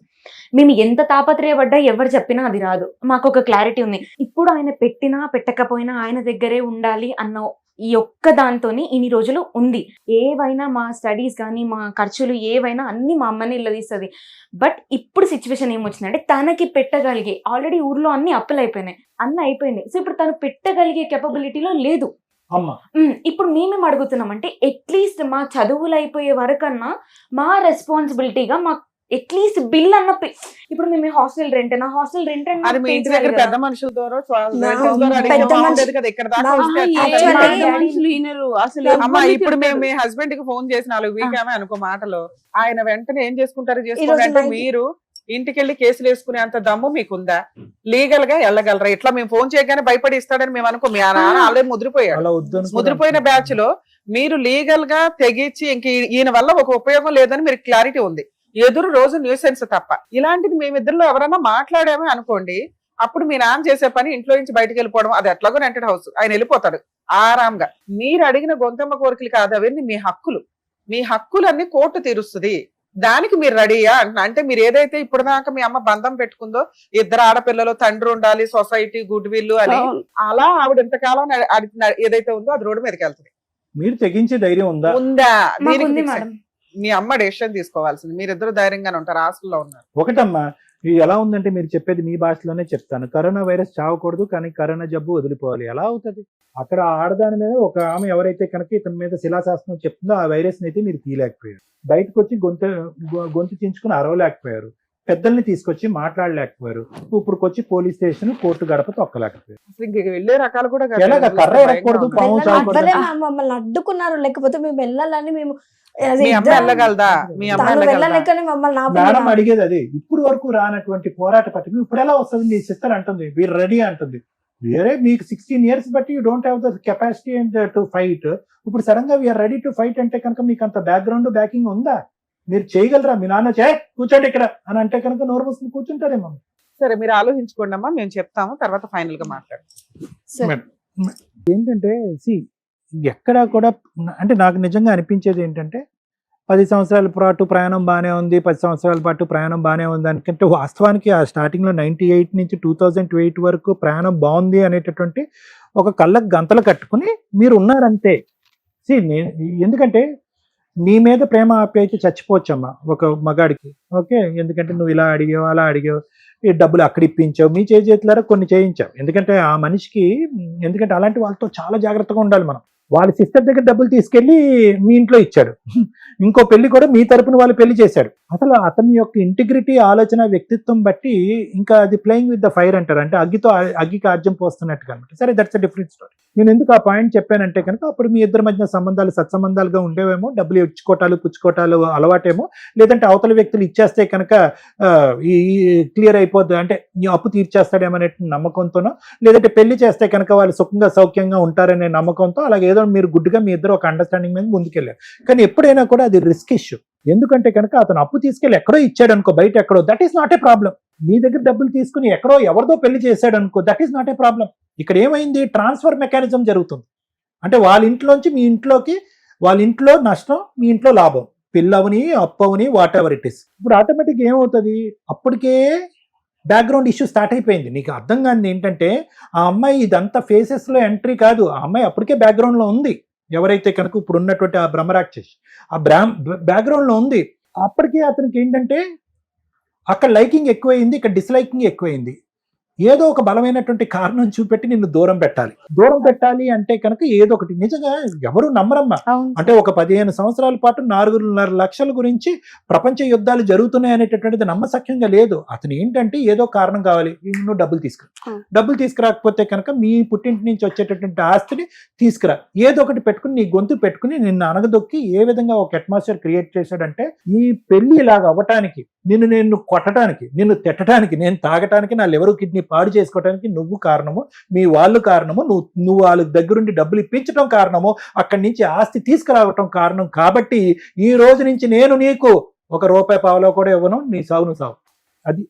మేము ఎంత తాపత్రయపడ్డా ఎవరు చెప్పినా అది రాదు. మాకు ఒక క్లారిటీ ఉంది. ఇప్పుడు ఆయన పెట్టినా పెట్టకపోయినా ఆయన దగ్గరే ఉండాలి అన్న ఈ ఒక్క దాంతోని ఇన్ని రోజులు ఉంది. ఏవైనా మా స్టడీస్ కానీ మా ఖర్చులు ఏవైనా అన్ని మా అమ్మని ఇల్లదీస్తుంది. బట్ ఇప్పుడు సిచ్యువేషన్ ఏమొచ్చిందంటే తనకి పెట్టగలిగే, ఆల్రెడీ ఊర్లో అన్ని అప్పులు అయిపోయినాయి, అన్ని అయిపోయినాయి. సో ఇప్పుడు తను పెట్టగలిగే కెపబిలిటీలో లేదు. అమ్మ ఇప్పుడు మేమేం అడుగుతున్నామంటే అట్లీస్ట్ మా చదువులు అయిపోయే వరకన్నా మా రెస్పాన్సిబిలిటీగా మా అట్లీస్ట్ బిల్ అన్న ఇప్పుడు మేము హాస్టల్ రెంట్ అది మీ ఇంటి దగ్గర పెద్ద మనుషుల ద్వారా relatives ద్వారా అడిగితే పెద్ద బాగుండేది మనుషులు- కదా. ఇక్కడ దాకా నా- వస్తే ఆహా, ఎట్లా actually- ఉంటుంది? ఏ మనుషులు వినరు అసలు. అమ్మా ఎవరిని ఇప్పుడు మేము తిడతారు? మీ హస్బెండ్ కి ఫోన్ చేసి 4 వీక్ ఆమె అనుకో మాటలో ఆయన వెంటనే ఏం చేసుకుంటారు ఈ చేసుకోండి రోజు అంటే night- మీరు ఇంటికి వెళ్ళి కేసులు వేసుకునే అంత దమ్ము మీకుందా? లీగల్ గా వెళ్ళగలరా? ఇట్లా మేము ఫోన్ చేయగానే భయపడి ఇస్తాడని మేము అనుకో. మీ నాన్న ఆల్రెడీ ముద్రిపోయాడు. అలా వద్దు ముద్రిపోయిన బ్యాచ్ లో మీరు లీగల్ గా తెగించి ఇంక ఈయన వల్ల ఒక ఉపయోగం లేదని మీరు క్లారిటీ ఉంది. ఎదురు రోజు న్యూసెన్స్ తప్ప. ఇలాంటిది మేమిద్దరిలో ఎవరైనా మాట్లాడామే అనుకోండి, అప్పుడు మీ నాన్న చేసే పని ఇంట్లో నుంచి బయటకు వెళ్ళిపోవడం. అది ఎట్లాగో రెంటెడ్ హౌస్, ఆయన వెళ్ళిపోతాడు ఆరాంగా. మీరు అడిగిన గొంతమ్మ కోరికలు కాదు అవన్నీ, మీ హక్కులు. మీ హక్కులన్నీ కోర్టు తీరుస్తుంది. దానికి మీరు రెడీయా అంటున్నా. అంటే మీరు ఏదైతే ఇప్పుడు దాకా మీ అమ్మ బంధం పెట్టుకుందో 2 ఆడపిల్లలు, తండ్రి ఉండాలి, సొసైటీ గుడ్ విల్ అని, అవును. అలా ఆవిడ ఇంతకాలం ఏదైతే ఉందో అది రోడ్డు మీదకి వెళ్తుంది. మీరు తెగించే ధైర్యం ఉందా? ఉందా? మాకు దీనికి ఉంది fix మేడం. మీ అమ్మ డెసిషన్ తీసుకోవాల్సింది. మీరిద్దరు ధైర్యంగానే ఉంటారు, హాస్టల్లో ఉన్నారు. ఒకటమ్మా, ఇది ఎలా ఉందంటే మీరు చెప్పేది మీ భాషలోనే చెప్తాను. కరోనా వైరస్ చావకూడదు, కానీ కరోనా జబ్బు వదిలిపోవాలి. ఎలా అవుతుంది? అక్కడ ఆడదాని మీద ఒక ఆమె ఎవరైతే కనుక ఇతని మీద శిలాశాసనం చెప్తుందో ఆ వైరస్ అయితే మీరు తీయలేకపోయారు. బయటకు వచ్చి గొంతు చించుకుని అరవలేకపోయారు. పెద్దల్ని తీసుకొచ్చి మాట్లాడలేకపోయారు. ఇప్పుడుకొచ్చి పోలీస్ స్టేషన్, కోర్టు గడప తొక్కలేకపోయారు. అసలు ఇంక వెళ్ళే రకాలు కూడా కాదు. ఎలాగ? కర్ర ఎరగకూడదు, పాము వెళ్ళాలి. చావకూడదు. అవ్వలే మ్యామ్, మమ్మల్ని అడ్డుకున్నారు. లేకపోతే మేము వెళ్ళాలని మేము as మీ అమ్మ ఇద్దరం- వెళ్ళగలదా? మీ అమ్మ తను వెళ్ళగలదా? వెళ్ళలేకనే మమ్మల్ని మేడం ఆపలేదు. అడిగేది అది. ఇప్పుడు వరకు రానటువంటి పోరాట పట్టిక ఇప్పుడు ఎలా వస్తుంది? నీ సిస్టర్ అంటుంది వీరు రెడీ అంటుంది. వేరే మీకు 16 years బట్టి you don't have the capacity and to fight. ఇప్పుడు సడన్ గా వీఆర్ రెడీ టు ఫైట్ అంటే కనుక మీకు అంత బ్యాక్గ్రౌండ్ బ్యాకింగ్ ఉందా? మీరు చేయగలరా? మీ నాన్న కూర్చోండి ఇక్కడ అని అంటే కనుక నోరు మూసుకుని కూర్చుంటారేమో. సరే మీరు ఆలోచించుకోండి అమ్మా, మేము చెప్తాము, తర్వాత ఫైనల్ గా మాట్లాడతాం. ఏంటంటే ఎక్కడా కూడా అంటే నాకు నిజంగా అనిపించేది ఏంటంటే 10 సంవత్సరాల పాటు ప్రయాణం బాగానే ఉంది, 10 సంవత్సరాల పాటు ప్రయాణం బాగానే ఉంది అనుకుంటే వాస్తవానికి ఆ స్టార్టింగ్లో 98 నుంచి 2008 వరకు ప్రయాణం బాగుంది అనేటటువంటి ఒక కళ్ళకు గంతలు కట్టుకుని మీరు ఉన్నారంతే. ఎందుకంటే నీ మీద ప్రేమ ఆప్యాయత చచ్చిపోవచ్చమ్మా ఒక మగాడికి. ఓకే, ఎందుకంటే నువ్వు ఇలా అడిగావు, అలా అడిగావు, ఈ డబ్బులు అక్కడ ఇప్పించావు, మీ చేతులారా కొన్ని చేయించావు. ఎందుకంటే ఆ మనిషికి, ఎందుకంటే అలాంటి వాళ్ళతో చాలా జాగ్రత్తగా ఉండాలి మనం. వాళ్ళ సిస్టర్ దగ్గర డబ్బులు తీసుకెళ్లి మీ ఇంట్లో ఇచ్చాడు. ఇంకో పెళ్లి కూడా మీ తరపున వాళ్ళు పెళ్లి చేశాడు. అసలు అతని యొక్క ఇంటిగ్రిటీ, ఆలోచన, వ్యక్తిత్వం బట్టి ఇంకా అది ప్లేయింగ్ విత్ ద ఫైర్ అంటారు. అంటే అగ్గికి ఆజ్యం పోస్తున్నట్టుగా అనమాట. సరే, దట్స్ అ డిఫరెంట్ స్టోరీ. నేను ఎందుకు ఆ పాయింట్ చెప్పానంటే కనుక అప్పుడు మీ ఇద్దరి మధ్య సంబంధాలు సత్సంబంధాలుగా ఉండేవేమో, డబ్బులు ఇచ్చుకోవటాలు పుచ్చుకోవటాలు అలవాటేమో, లేదంటే అవతల వ్యక్తులు ఇచ్చేస్తే కనుక ఈ క్లియర్ అయిపోద్ది అంటే ఈ అప్పు తీర్చేస్తాడేమనే నమ్మకంతోనో, లేదంటే పెళ్లి చేస్తే కనుక వాళ్ళు సుఖంగా సౌఖ్యంగా ఉంటారనే నమ్మకంతో అలాగే ఏదో మీరు గుడ్డుగా మీ ఇద్దరు ఒక అండర్స్టాండింగ్ మీద ముందుకెళ్ళారు. కానీ ఎప్పుడైనా కూడా అది రిస్క్ ఇష్యూ. ఎందుకంటే కనుక అతను అప్పు తీసుకెళ్ళి ఎక్కడో ఇచ్చాడు అనుకో, బయట ఎక్కడో, that is not a problem. మీ దగ్గర డబ్బులు తీసుకుని ఎక్కడో ఎవరిదో పెళ్లి చేశాడు అనుకో, that is not a problem. ఇక్కడ ఏమైంది, ట్రాన్స్ఫర్ మెకానిజం జరుగుతుంది. అంటే వాళ్ళ ఇంట్లోంచి మీ ఇంట్లోకి, వాళ్ళ ఇంట్లో నష్టం మీ ఇంట్లో లాభం, పిల్లవని అప్పవని వాట్ ఎవర్ ఇట్ ఇస్. ఇప్పుడు ఆటోమేటిక్ ఏమవుతుంది, అప్పటికే బ్యాక్గ్రౌండ్ ఇష్యూ స్టార్ట్ అయిపోయింది. నీకు అర్థం కానిది ఏంటంటే ఆ అమ్మాయి ఇదంతా ఫేసెస్ లో ఎంట్రీ కాదు, ఆ అమ్మాయి అప్పటికే బ్యాక్గ్రౌండ్ లో ఉంది. ఎవరైతే కనుక ఇప్పుడు ఉన్నటువంటి ఆ బ్రహ్మరాక్షస్ ఆ బ్యాక్గ్రౌండ్ లో ఉంది. అప్పటికే అతనికి ఏంటంటే అక్కడ లైకింగ్ ఎక్కువైంది, ఇక్కడ డిస్లైకింగ్ ఎక్కువైంది. ఏదో ఒక బలమైనటువంటి కారణం చూపెట్టి నిన్ను దూరం పెట్టాలి అంటే కనుక ఏదో ఒకటి. నిజంగా ఎవరు నమ్మరమ్మా. అంటే ఒక 15 సంవత్సరాల పాటు 4.5 లక్షల గురించి ప్రపంచ యుద్ధాలు జరుగుతున్నాయి అనేటటువంటిది నమ్మసక్యంగా లేదు. అతను ఏంటంటే ఏదో కారణం కావాలి, నువ్వు డబ్బులు తీసుకురాకపోతే కనుక మీ పుట్టింటి నుంచి వచ్చేటటువంటి ఆస్తిని తీసుకురా, ఏదో ఒకటి పెట్టుకుని నీ గొంతు పెట్టుకుని నిన్ను అనగదొక్కి ఏ విధంగా ఒక అట్మాస్ఫియర్ క్రియేట్ చేశాడంటే ఈ పెళ్లి ఇలాగ అవ్వటానికి, నిన్ను కొట్టడానికి, నిన్ను తిట్టడానికి, నేను తాగటానికి, నా లివర్ కిడ్నీ పాడు చేసుకోవడానికి నువ్వు కారణము, మీ వాళ్ళు కారణము, నువ్వు వాళ్ళ దగ్గరుండి డబ్బులు ఇప్పించడం కారణము, అక్కడి నుంచి ఆస్తి తీసుకురావటం కారణం. కాబట్టి ఈ రోజు నుంచి నేను నీకు ₹1 పావలో కూడా ఇవ్వను, నీ సావు. అది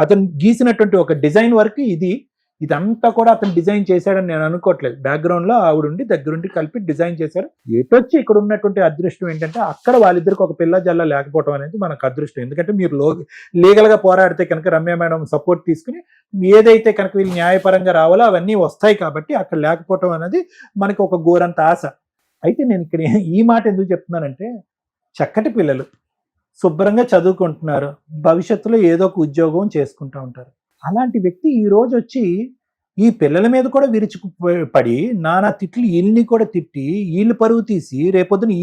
అతను గీసినటువంటి ఒక డిజైన్ వర్క్ ఇది. ఇదంతా కూడా అతను డిజైన్ చేశాడని నేను అనుకోవట్లేదు. బ్యాక్గ్రౌండ్ లో ఆవిడుండి దగ్గరుండి కలిపి డిజైన్ చేశారు. ఏటొచ్చి ఇక్కడ ఉన్నటువంటి అదృష్టం ఏంటంటే అక్కడ వాళ్ళిద్దరికి ఒక పిల్ల జల్ల లేకపోవడం అనేది మనకు అదృష్టం. ఎందుకంటే మీరు లీగల్ గా పోరాడితే కనుక రమ్య మేడం సపోర్ట్ తీసుకుని ఏదైతే కనుక వీళ్ళు న్యాయపరంగా రావాలో అవన్నీ వస్తాయి. కాబట్టి అక్కడ లేకపోవడం అనేది మనకి ఒక ఘోరంత ఆశ. అయితే నేను ఇక్కడ ఈ మాట ఎందుకు చెప్తున్నానంటే, చక్కటి పిల్లలు శుభ్రంగా చదువుకుంటున్నారు, భవిష్యత్తులో ఏదో ఒక ఉద్యోగం చేసుకుంటూ ఉంటారు. అలాంటి వ్యక్తి ఈ రోజు వచ్చి ఈ పిల్లల మీద కూడా విరుచుకుపడి నానా తిట్లు, వీళ్ళని కూడా తిట్టి వీళ్ళు పరువు తీసి రేపొద్దున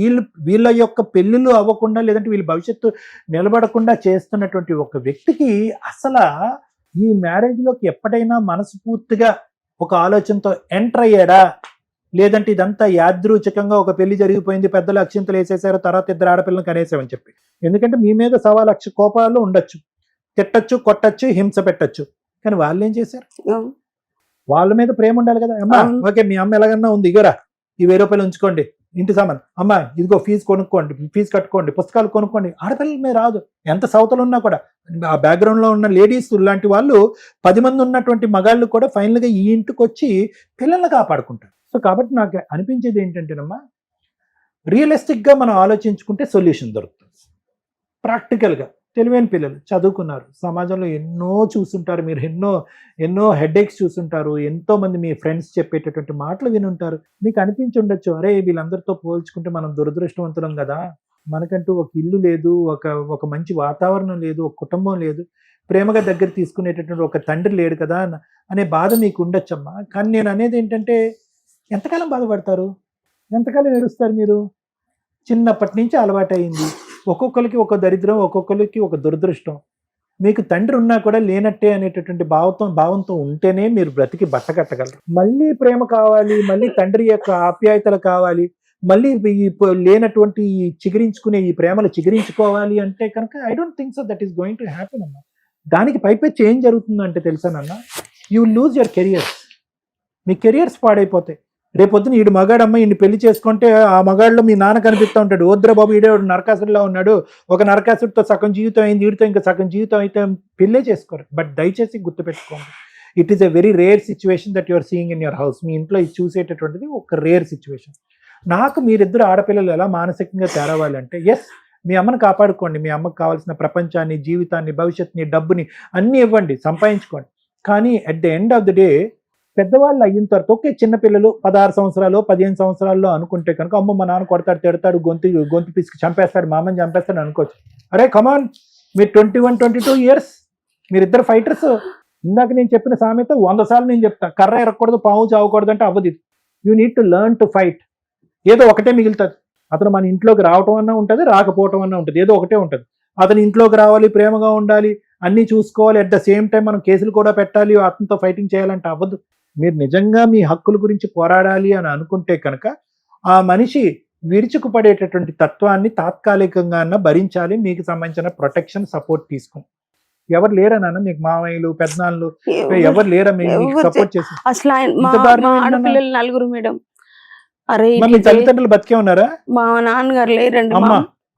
వీళ్ళ యొక్క పెళ్ళిళ్ళు అవ్వకుండా లేదంటే వీళ్ళ భవిష్యత్తు నిలబడకుండా చేస్తున్నటువంటి ఒక వ్యక్తికి అసలు ఈ మ్యారేజ్ లోకి ఎప్పటికైనా మనస్ఫూర్తిగా ఒక ఆలోచనతో ఎంటర్ అయ్యాడా, లేదంటే ఇదంతా యాదృచ్ఛికంగా ఒక పెళ్లి జరిగిపోయింది, పెద్దలు అక్షింతలు వేసేసారు, తర్వాత 2 ఆడపిల్లలను కనేసామని చెప్పి. ఎందుకంటే మీ మీద 1,00,000 కోపాలు ఉండొచ్చు, తిట్టచ్చు, కొట్టచ్చు, హింస పెట్టచ్చు. కానీ వాళ్ళు ఏం చేశారు, వాళ్ళ మీద ప్రేమ ఉండాలి కదా. అమ్మా ఓకే మీ అమ్మ ఎలాగన్నా ఉంది, ఇగరా ఈ ₹1000 ఉంచుకోండి, ఇంటి సామాన్, అమ్మా ఇదిగో ఫీజు కొనుక్కోండి, ఫీజు కట్టుకోండి, పుస్తకాలు కొనుక్కోండి. ఆడపిల్లల మీద రాదు. ఎంత సవతలు ఉన్నా కూడా ఆ బ్యాక్గ్రౌండ్ లో ఉన్న లేడీస్ లాంటి వాళ్ళు 10 మంది ఉన్నటువంటి మగాళ్ళు కూడా ఫైనల్ గా ఈ ఇంటికి వచ్చి పిల్లల్ని కాపాడుకుంటారు. సో కాబట్టి నాకు అనిపించేది ఏంటంటేనమ్మా, రియలిస్టిక్ గా మనం ఆలోచించుకుంటే సొల్యూషన్ దొరుకుతుంది. ప్రాక్టికల్ గా తెలివైన పిల్లలు చదువుకున్నారు, సమాజంలో ఎన్నో చూస్తుంటారు, మీరు ఎన్నో హెడేక్స్ చూస్తుంటారు, ఎంతో మంది మీ ఫ్రెండ్స్ చెప్పేటటువంటి మాటలు వినుంటారు. మీకు అనిపించి ఉండొచ్చు, అరే వీళ్ళందరితో పోల్చుకుంటే మనం దురదృష్టవంతులం కదా, మనకంటూ ఒక ఇల్లు లేదు, ఒక మంచి వాతావరణం లేదు, ఒక కుటుంబం లేదు, ప్రేమగా దగ్గర తీసుకునేటటువంటి ఒక తండ్రి లేడు కదా అనే బాధ మీకు ఉండొచ్చమ్మా. కానీ నేను అనేది ఏంటంటే, ఎంతకాలం బాధపడతారు, ఎంతకాలం ఏడుస్తారు మీరు? చిన్నప్పటి నుంచి అలవాటైంది. ఒక్కొక్కరికి ఒక దరిద్రం, ఒక్కొక్కరికి ఒక దురదృష్టం. మీకు తండ్రి ఉన్నా కూడా లేనట్టే అనేటటువంటి భావంతో ఉంటేనే మీరు బ్రతికి బట్టకట్టగలరు. మళ్ళీ ప్రేమ కావాలి, మళ్ళీ తండ్రి యొక్క ఆప్యాయతలు కావాలి, మళ్ళీ లేనటువంటి చిగురించుకునే ఈ ప్రేమలు చిగురించుకోవాలి అంటే కనుక I don't think so that is going to happen అమ్మా. దానికి పైపెచ్చి ఏం జరుగుతుందంటే తెలుసానన్నా, యూ లూజ్ యువర్ కెరియర్స్. మీ కెరియర్స్ పాడైపోతాయి. రేపొద్దున ఈడు మగాడమ్మ ఈయన్ని పెళ్లి చేసుకుంటే ఆ మగాడిలో మీ నాన్న కనిపిస్తూ ఉంటాడు, వద్దురా బాబు ఈడే నరకాసుడిలో ఉన్నాడు, ఒక నరకాసుడితో సగం జీవితం అయింది, వీడితో ఇంకా సగం జీవితం అయితే పెళ్ళే చేసుకోరు. బట్ దయచేసి గుర్తుపెట్టుకోండి, it is a very rare situation that your seeing in your house. మీ ఇంట్లో ఇది చూసేటటువంటిది ఒక రేర్ సిచ్యువేషన్. నాకు మీరిద్దరు ఆడపిల్లలు ఎలా మానసికంగా తేరవాలంటే, ఎస్ మీ అమ్మని కాపాడుకోండి, మీ అమ్మకు కావాల్సిన ప్రపంచాన్ని, జీవితాన్ని, భవిష్యత్తుని, డబ్బుని అన్నీ ఇవ్వండి, సంపాదించుకోండి. కానీ at the end of the day పెద్దవాళ్ళు అయిన తర్వాత ఓకే, చిన్నపిల్లలు 16 సంవత్సరాలు 15 సంవత్సరాల్లో అనుకుంటే కనుక అమ్మ మా నాన్న కొడతాడు, తిడతాడు, గొంతు పిసికి చంపేస్తాడు, మా అమ్మని చంపేస్తాడు అనుకోవచ్చు. అరే కమాన్, మీరు 21-22 ఇయర్స్, మీరిద్దరు ఫైటర్స్. ఇందాక నేను చెప్పిన సామెత 100 సార్లు నేను చెప్తాను, కర్ర ఎరగకూడదు, పాము చావకూడదు అంటే అవ్వదు. You need to learn to fight. ఏదో ఒకటే మిగులుతుంది. అతను మన ఇంట్లోకి రావటం అన్నా ఉంటుంది, రాకపోవటం అన్నా ఉంటుంది, ఏదో ఒకటే ఉంటుంది. అతను ఇంట్లోకి రావాలి, ప్రేమగా ఉండాలి, అన్నీ చూసుకోవాలి, అట్ ద సేమ్ టైం మనం కేసులు కూడా పెట్టాలి, అతనితో ఫైటింగ్ చేయాలంటే అవ్వదు. మీరు నిజంగా మీ హక్కుల గురించి పోరాడాలి అని అనుకుంటే కనుక ఆ మనిషి విరుచుకుపడేటటువంటి తత్వాన్ని తాత్కాలికంగా భరించాలి. మీకు సంబంధించిన ప్రొటెక్షన్, సపోర్ట్ తీసుకుని ఎవరు లేరా నాన్న మీకు, మామయ్యలు, పెద్దనాళ్ళు ఎవరు లేరా మీకు సపోర్ట్ చేసి? అసలు ఆడపిల్లలు 4 మేడం. అరే మీ తల్లిదండ్రులు బతికే ఉన్నారా? మా నాన్నగారు లేరండి,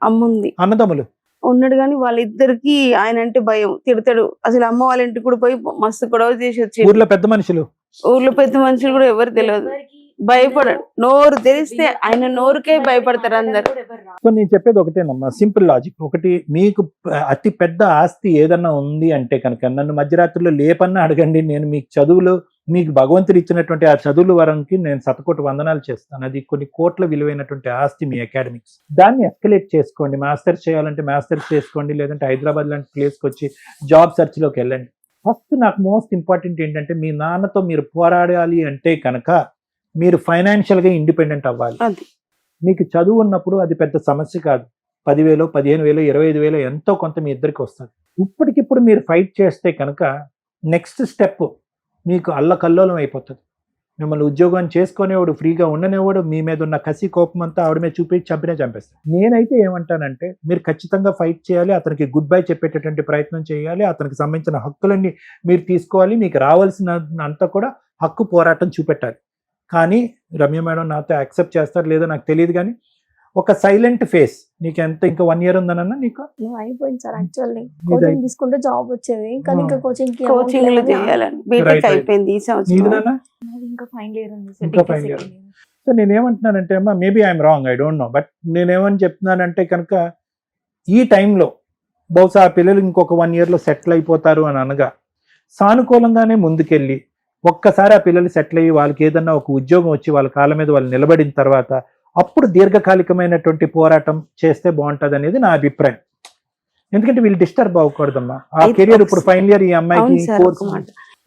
అమ్మ ఉంది, అన్నదమ్ములు ఉన్నాడు కానీ వాళ్ళిద్దరికి ఆయన అంటే భయం, తిడతాడు. అసలు అమ్మ వాళ్ళ ఇంటికి కూడా పోయి మస్తు గొడవ చేసి వచ్చి ఊర్లో పెద్ద మనుషులు ఊర్లో పెద్ద మనుషులు కూడా ఎవరు తెలియదు, భయపడడు. నోరు తెరిస్తే ఆయన నోరుకే భయపడతారు అందరు. సో నేను చెప్పేది ఒకటేనమ్మా, సింపుల్ లాజిక్. ఒకటి, మీకు అతి పెద్ద ఆస్తి ఏదన్నా ఉంది అంటే కనుక నన్ను మధ్యరాత్రిలో లేపన్నా అడగండి, నేను మీకు చదువులు, మీకు భగవంతుడు ఇచ్చినటువంటి ఆ చదువుల వరంకి నేను శతకోటి వందనాలు చేస్తాను. అది కొన్ని కోట్ల విలువైనటువంటి ఆస్తి మీ అకాడమిక్స్. దాన్ని ఎస్కలేట్ చేసుకోండి. మాస్టర్స్ చేయాలంటే మాస్టర్స్ చేసుకోండి, లేదంటే హైదరాబాద్ లాంటి ప్లేస్కి వచ్చి జాబ్ సెర్చ్లోకి వెళ్ళండి. ఫస్ట్ నాకు మోస్ట్ ఇంపార్టెంట్ ఏంటంటే, మీ నాన్నతో మీరు పోరాడాలి అంటే కనుక మీరు ఫైనాన్షియల్గా ఇండిపెండెంట్ అవ్వాలి. మీకు చదువు ఉన్నప్పుడు అది పెద్ద సమస్య కాదు. 10,000, 15,000, 25,000 ఎంతో కొంత మీ ఇద్దరికి వస్తుంది. ఇప్పటికిప్పుడు మీరు ఫైట్ చేస్తే కనుక నెక్స్ట్ స్టెప్ మీకు అల్లకల్లోలం అయిపోతుంది. మిమ్మల్ని ఉద్యోగం చేసుకునేవాడు, ఫ్రీగా ఉండనేవాడు, మీ మీద ఉన్న కసి కోపం అంతా ఆవిడ మీద చూపించి చంపేస్తాడు. నేనైతే ఏమంటానంటే, మీరు ఖచ్చితంగా ఫైట్ చేయాలి, అతనికి గుడ్ బై చెప్పేటటువంటి ప్రయత్నం చేయాలి, అతనికి సంబంధించిన హక్కులన్నీ మీరు తీసుకోవాలి, మీకు రావాల్సిన అంతా కూడా హక్కు పోరాటం చూపెట్టాలి. కానీ రమ్య మేడం నాతో యాక్సెప్ట్ చేస్తారు లేదో నాకు తెలియదు, కానీ ఒక సైలెంట్ ఫేస్. నీకు ఎంత ఇంకా 1 year ఉందనన్నా నీకు? అయిపోయింది సార్. యాక్చువల్లీ కోచింగ్ తీసుకుంటే జాబ్ వచ్చేది, కానీ ఇంకా కోచింగ్ లో చేయాలని బీటెక్ అయిపోయింది ఈ సంవత్సరం. ఇంకా ఫైనల్ ఇయర్ ఉంది ఇంకా ఫైనల్ ఇయర్. సో నేనేమంటున్నానంటే అమ్మా, maybe I'm wrong, I don't know, but నేనేమని చెప్తున్నానంటే కనుక ఈ టైంలో బహుశా ఆ పిల్లలు ఇంకొక 1 yearలో సెటిల్ అయిపోతారు అని అనగా, సానుకూలంగానే ముందుకెళ్ళి ఒక్కసారి ఆ పిల్లలు సెటిల్ అయ్యి వాళ్ళకి ఏదన్నా ఒక ఉద్యోగం వచ్చి వాళ్ళ కాళ్ళ మీద వాళ్ళు నిలబడిన తర్వాత అప్పుడు దీర్ఘకాలికమైనటువంటి పోరాటం చేస్తే బాగుంటది అనేది నా అభిప్రాయం. ఎందుకంటే వీళ్ళు డిస్టర్బ్ అవ్వకూడదమ్మా. ఆ కెరియర్ ఇప్పుడు ఫైనల్ ఇయర్ ఈ అమ్మాయికి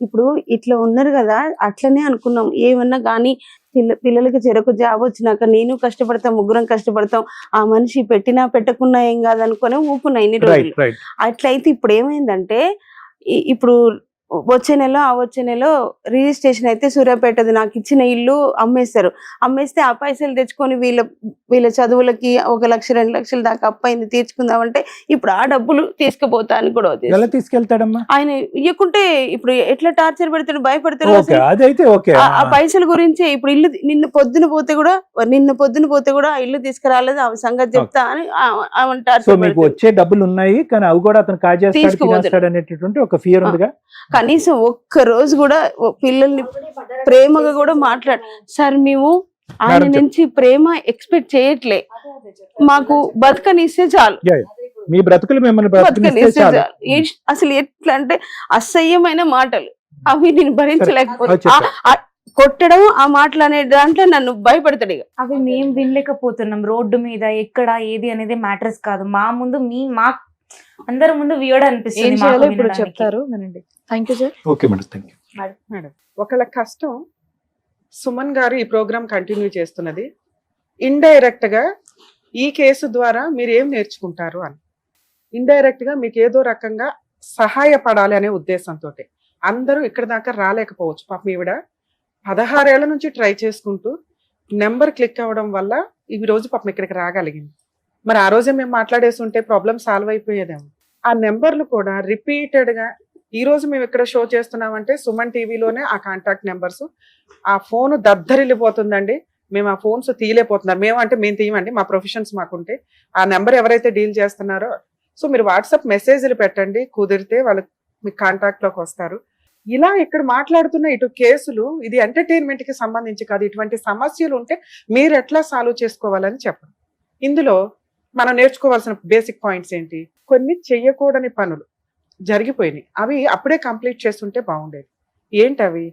ఇప్పుడు ఇట్లా ఉన్నారు కదా, అట్లనే అనుకున్నాం. ఏమన్నా కానీ పిల్లలకి చెరకు జాబ్ వచ్చినాక నేను కష్టపడతాం, ముగ్గురం కష్టపడతాం, ఆ మనిషి పెట్టినా పెట్టకున్నా ఏం కాదనుకుని ఊపున్నా ఇన్ని రోజులు. అట్లయితే ఇప్పుడు ఏమైందంటే, ఇప్పుడు వచ్చే నెల రిజిస్ట్రేషన్ అయితే సూర్యాపేటది నాకు ఇచ్చిన ఇల్లు అమ్మేస్తే ఆ పైసలు తెచ్చుకొని వీళ్ళ చదువులకి 1 లక్ష 2 లక్షల దాకా అప్పైంది తీర్చుకుందామంటే ఇప్పుడు ఆ డబ్బులు తీసుకుపోతా అని కూడా తీసుకెళ్తాడమ్మా. ఆయన ఇవ్వకుంటే ఇప్పుడు ఎట్లా టార్చర్ పెడతాడు, భయపడతాడు. ఆ పైసల గురించి ఇప్పుడు ఇల్లు నిన్న పొద్దున పోతే కూడా ఆ ఇల్లు తీసుకురాలేదు, ఆ సంగతి చెప్తా అని వచ్చే డబ్బులు ఉన్నాయి కానీ అవి కూడా అతను కాజేస్తాడు అనేటటువంటి ఒక ఫియర్ ఉందిగా. కనీసం ఒక్క రోజు కూడా పిల్లల్ని ప్రేమగా కూడా సార్ మేము ఆయన నుంచి ప్రేమ ఎక్స్పెక్ట్ చేయట్లే, మాకు బతకనిస్తే చాలు, మీ బ్రతుకులు మిమ్మల్ని బతకనిస్తే చాలు. అసలు ఎట్లా అంటే అసహ్యమైన మాటలు అవి నేను భరించలేకపోతే, కొట్టడం ఆ మాటలు అనే దాంట్లో నన్ను భయపడతాడు. అవి మేము వినలేకపోతున్నాం. రోడ్డు మీద ఎక్కడ ఏది అనేది మ్యాటర్స్ కాదు, మా ముందు మా అందరి ముందు వియోడ అనిపిస్తుంది. ఇప్పుడు చెప్తారు వినండి. Thank you sir. Okay madam, thank you madam. ఒకళ్ళ కష్టం సుమన్ గారు ఈ ప్రోగ్రామ్ కంటిన్యూ చేస్తున్నది, ఇండైరెక్ట్ గా ఈ కేసు ద్వారా మీరు ఏం నేర్చుకుంటారు అని. ఇండైరెక్ట్ గా మీకు ఏదో రకంగా సహాయపడాలి అనే ఉద్దేశంతో అందరూ ఇక్కడ దాకా రాలేకపోవచ్చు. పాపం ఈవిడ 16 ఏళ్ల నుంచి ట్రై చేసుకుంటూ నెంబర్ క్లిక్ అవ్వడం వల్ల ఈ రోజు పాపం ఇక్కడికి రాగలిగింది. మరి ఆ రోజే మేము మాట్లాడేసి ఉంటే ప్రాబ్లం సాల్వ్ అయిపోయేదేమో. ఆ నెంబర్లు కూడా రిపీటెడ్ గా ఈ రోజు మేము ఇక్కడ షో చేస్తున్నామంటే సుమన్ టీవీలోనే ఆ కాంటాక్ట్ నెంబర్స్, ఆ ఫోన్ దద్దరిల్లిపోతుందండి. మేము ఆ ఫోన్స్ తీయలేకపోతున్నారు. మేము తీయమండి, మా ప్రొఫెషన్స్ మాకుంటే. ఆ నెంబర్ ఎవరైతే డీల్ చేస్తున్నారో, సో మీరు వాట్సాప్ మెసేజ్లు పెట్టండి, కుదిరితే వాళ్ళు మీ కాంటాక్ట్ లోకి వస్తారు. ఇలా ఇక్కడ మాట్లాడుతున్న ఇటు కేసులు, ఇది ఎంటర్టైన్మెంట్ కి సంబంధించి కాదు. ఇటువంటి సమస్యలు ఉంటే మీరు ఎట్లా సాల్వ్ చేసుకోవాలని చెప్పండి. ఇందులో మనం నేర్చుకోవాల్సిన బేసిక్ పాయింట్స్ ఏంటి? కొన్ని చెయ్యకూడని పనులు జరిగిపోయినాయి, అవి అప్పుడే కంప్లీట్ చేస్తుంటే బాగుండేది. ఏంటవి?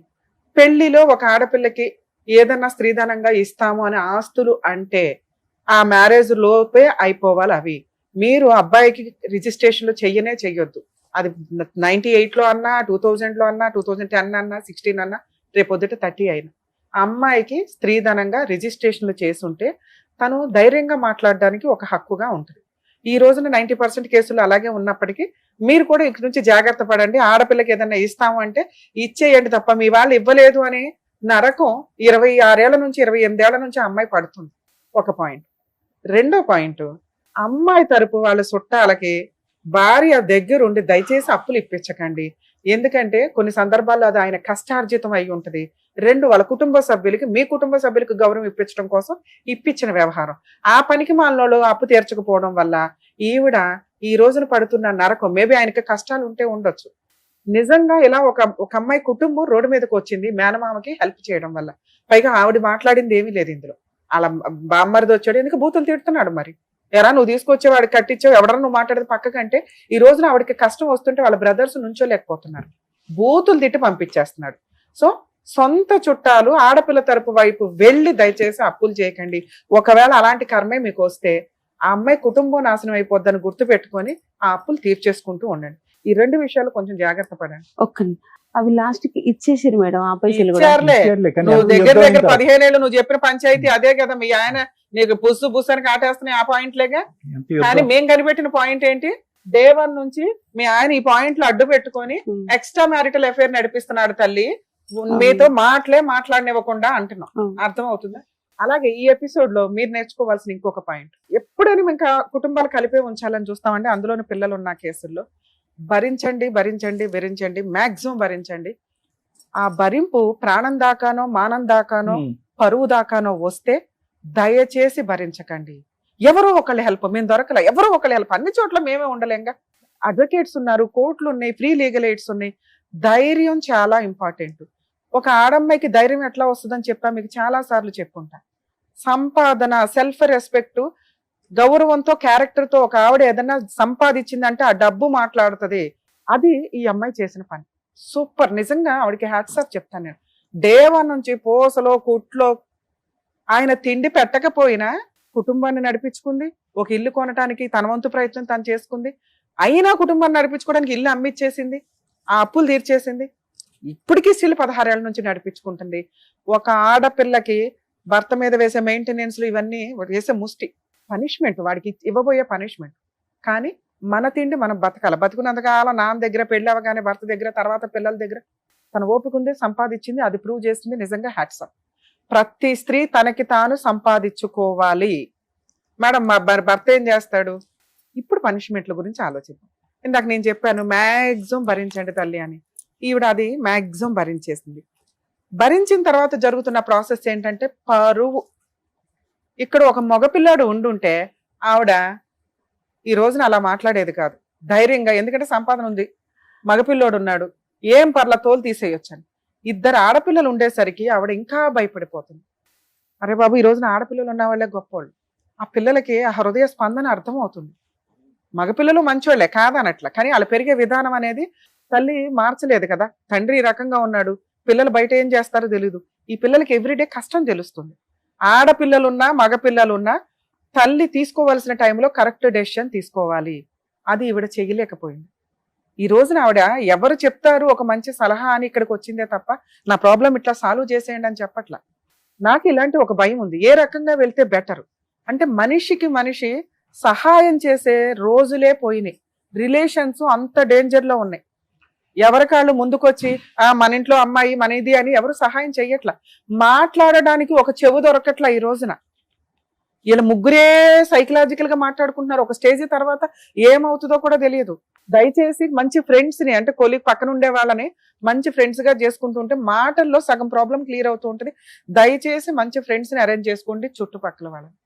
పెళ్లిలో ఒక ఆడపిల్లకి ఏదన్నా స్త్రీధనంగా ఇస్తాము అనే ఆస్తులు అంటే ఆ మ్యారేజ్ లోపే అయిపోవాలి. అవి మీరు అబ్బాయికి రిజిస్ట్రేషన్లు చెయ్యొద్దు. అది 98లో అన్నా, 2000లో అన్నా, 2010 అన్నా, 16 అన్నా, రేపొద్దుట 30 అయినా అమ్మాయికి స్త్రీధనంగా రిజిస్ట్రేషన్లు చేసుంటే తను ధైర్యంగా మాట్లాడడానికి ఒక హక్కుగా ఉంటుంది. ఈ రోజున 90% కేసులు అలాగే ఉన్నప్పటికీ మీరు కూడా ఇక్కడి నుంచి జాగ్రత్త పడండి. ఆడపిల్లకి ఏదైనా ఇస్తాము అంటే ఇచ్చేయండి తప్ప మీ వాళ్ళు ఇవ్వలేదు అని నరకం 26 ఏళ్ల నుంచి 28 ఏళ్ల నుంచి అమ్మాయి పడుతుంది. ఒక పాయింట్. రెండో పాయింట్, అమ్మాయి తరపు వాళ్ళ చుట్టాలకి భార్య దగ్గరుండి దయచేసి అప్పులు ఇప్పించకండి. ఎందుకంటే కొన్ని సందర్భాల్లో అది ఆయన కష్టార్జితం అయి ఉంటది. 2, వాళ్ళ కుటుంబ సభ్యులకి, మీ కుటుంబ సభ్యులకి గౌరవం ఇప్పించడం కోసం ఇప్పించిన వ్యవహారం. ఆ పనికి మనలో అప్పు తీర్చకపోవడం వల్ల ఈవిడ ఈ రోజున పడుతున్న నరకం. మేబీ ఆయనకి కష్టాలు ఉంటే ఉండొచ్చు. నిజంగా ఇలా ఒక అమ్మాయి కుటుంబం రోడ్డు మీదకి వచ్చింది మేనమామకి హెల్ప్ చేయడం వల్ల. పైగా ఆవిడ మాట్లాడింది ఏమీ లేదు ఇందులో. అలా బామ్మరిది వచ్చాడు, ఎందుకు బూతులు తిడుతున్నాడు మరి. ఎరా నువ్వు తీసుకొచ్చావు, వాడికి కట్టించావు, ఎవడన్నా నువ్వు మాట్లాడేది పక్కకంటే ఈ రోజున ఆవిడకి కష్టం వస్తుంటే వాళ్ళ బ్రదర్స్ నుంచోలేకపోతున్నారు, బూతులు తిట్టి పంపించేస్తున్నాడు. సో సొంత చుట్టాలు ఆడపిల్ల తరపు వైపు వెళ్ళి దయచేసి అప్పులు చేయకండి. ఒకవేళ అలాంటి కర్మే మీకు వస్తే ఆ అమ్మాయి కుటుంబం నాశనం అయిపోద్దని గుర్తు పెట్టుకొని ఆ అప్పులు తీర్చేసుకుంటూ ఉండండి. ఈ 2 విషయాలు కొంచెం జాగ్రత్త పడండి. అవి లాస్ట్ కి ఇచ్చేసారు మేడం, ఆ పైసలు కూడా. ఇచ్చారులే. ఇచ్చారులే, కానీ నువ్వు అప్పుడు దగ్గర యుద్ధం దగ్గర ఇంకా 15 ఏళ్ళు నువ్వు చెప్పిన పంచాయతీ అదే కదా. మీ ఆయన నీకు బుస్సు అని కాటేస్తున్నాయి ఆ పాయింట్లేగా. ఎంత యుద్ధం. కానీ మేం కనిపెట్టిన పాయింట్ ఏంటి, డే 1 నుంచి మీ ఆయన ఈ పాయింట్లు అడ్డు పెట్టుకొని ఎక్స్ట్రా మ్యారిటల్ అఫైర్ నడిపిస్తున్నాడు తల్లి, మీతో మాట్లాడనివ్వకుండా అంటున్నాం. అర్థం అవుతుందా? అలాగే ఈ ఎపిసోడ్ లో మీరు నేర్చుకోవాల్సిన ఇంకొక పాయింట్, ఎప్పుడైనా ఇంకా కుటుంబాలు కలిపే ఉంచాలని చూస్తామండి. అందులోని పిల్లలు ఉన్న కేసుల్లో భరించండి, భరించండి, మాక్సిమం భరించండి. ఆ భరింపు ప్రాణం దాకానో, మానం దాకానో, పరువు దాకానో వస్తే దయచేసి భరించకండి. ఎవరో ఒకళ్ళ హెల్ప్ మేము దొరకలే, ఎవరో ఒకళ్ళ హెల్ప్. అన్ని చోట్ల మేమే ఉండలేంగా. అడ్వకేట్స్ ఉన్నారు, కోర్టులు ఉన్నాయి, ఫ్రీ లీగల్ ఎయిడ్స్ ఉన్నాయి. ధైర్యం చాలా ఇంపార్టెంట్. ఒక ఆడమ్మాయికి ధైర్యం ఎట్లా వస్తుందని చెప్పా మీకు చాలా సార్లు చెప్పుంటా. సంపాదన, సెల్ఫ్ రెస్పెక్ట్, గౌరవంతో, క్యారెక్టర్ తో ఒక ఆవిడ ఏదైనా సంపాదించిందంటే ఆ డబ్బు మాట్లాడుతుంది. అది ఈ అమ్మాయి చేసిన పని. సూపర్. నిజంగా ఆవిడకి హ్యాట్స్ ఆఫ్ చెప్తాను నేను. డే 1 నుంచి పోసలో కుట్లో ఆయన తిండి పెట్టకపోయినా కుటుంబాన్ని నడిపించుకుంది. ఒక ఇల్లు కొనటానికి తన వంతు ప్రయత్నం తను చేసుకుంది. అయినా కుటుంబాన్ని నడిపించుకోవడానికి ఇల్లు అమ్మిచ్చేసింది, ఆ అప్పులు తీర్చేసింది. ఇప్పటికీ స్టిల్ 16 ఏళ్ల నుంచి నడిపించుకుంటుంది. ఒక ఆడపిల్లకి భర్త మీద వేసే మెయింటెనెన్స్లు ఇవన్నీ వేసే ముష్టి పనిష్మెంట్, వాడికి ఇవ్వబోయే పనిష్మెంట్. కానీ మన తిండి మనం బతకాలి. బతుకున్నంతకాలం నాన్న దగ్గర, పెళ్ళి అవ్వగానే భర్త దగ్గర, తర్వాత పిల్లల దగ్గర తన ఓపిక ఉంది, సంపాదించింది, అది ప్రూవ్ చేసింది. నిజంగా హ్యాట్స్ ఆఫ్. ప్రతి స్త్రీ తనకి తాను సంపాదించుకోవాలి. మేడం మా భర్త ఏం చేస్తాడు? ఇప్పుడు పనిష్మెంట్ల గురించి ఆలోచిద్దాం. ఇందాక నేను చెప్పాను మ్యాక్సిమం భరించండి తల్లి అని. ఈవిడ అది మ్యాక్సిమం భరించేసింది. భరించిన తర్వాత జరుగుతున్న ప్రాసెస్ ఏంటంటే పరువు. ఇక్కడ ఒక మగపిల్లాడు ఉండుంటే ఆవిడ ఈ రోజున అలా మాట్లాడేది కాదు ధైర్యంగా. ఎందుకంటే సంపాదన ఉంది, మగపిల్లోడు ఉన్నాడు, ఏం పర్ల తోలు తీసేయొచ్చని. 2 ఆడపిల్లలు ఉండేసరికి ఆవిడ ఇంకా భయపడిపోతుంది. అరే బాబు, ఈ రోజున ఆడపిల్లలు ఉన్న వాళ్ళే గొప్పవాళ్ళు. ఆ పిల్లలకి ఆ హృదయ స్పందన అర్థం అవుతుంది. మగపిల్లలు మంచోళ్లే కాదనట్ల, కానీ వాళ్ళు పెరిగే విధానం అనేది తల్లి మార్చలేదు కదా. తండ్రి ఈ రకంగా ఉన్నాడు, పిల్లలు బయట ఏం చేస్తారో తెలీదు. ఈ పిల్లలకి ఎవ్రీడే కష్టం తెలుస్తుంది. ఆడపిల్లలున్నా మగపిల్లలున్నా తల్లి తీసుకోవాల్సిన టైంలో కరెక్ట్ డెసిషన్ తీసుకోవాలి. అది ఈవిడ చేయలేకపోయింది. ఈ రోజున ఆవిడ ఎవరు చెప్తారు ఒక మంచి సలహా అని ఇక్కడికి వచ్చిందే తప్ప నా ప్రాబ్లం ఇట్లా సాల్వ్ చేసేయండి అని చెప్పట్లా. నాకు ఇలాంటి ఒక భయం ఉంది, ఏ రకంగా వెళ్తే బెటర్ అంటే. మనిషికి మనిషి సహాయం చేసే రోజులే పోయినాయి. రిలేషన్స్ అంత డేంజర్ లో ఉన్నాయి. ఎవరికాళ్ళు ముందుకొచ్చి మన ఇంట్లో అమ్మాయి మనది అని ఎవరు సహాయం చెయ్యట్లా. మాట్లాడడానికి ఒక చెవు దొరకట్లా ఈ రోజున. వీళ్ళ ముగ్గురే సైకలాజికల్ గా మాట్లాడుకుంటున్నారు. ఒక స్టేజ్ తర్వాత ఏమవుతుందో కూడా తెలియదు. దయచేసి మంచి ఫ్రెండ్స్ ని, అంటే కొలీగ్ పక్కన ఉండే వాళ్ళని మంచి ఫ్రెండ్స్ గా చేసుకుంటుంటే మాటల్లో సగం ప్రాబ్లం క్లియర్ అవుతూ ఉంటుంది. దయచేసి మంచి ఫ్రెండ్స్ ని అరేంజ్ చేసుకోండి చుట్టుపక్కల వాళ్ళని.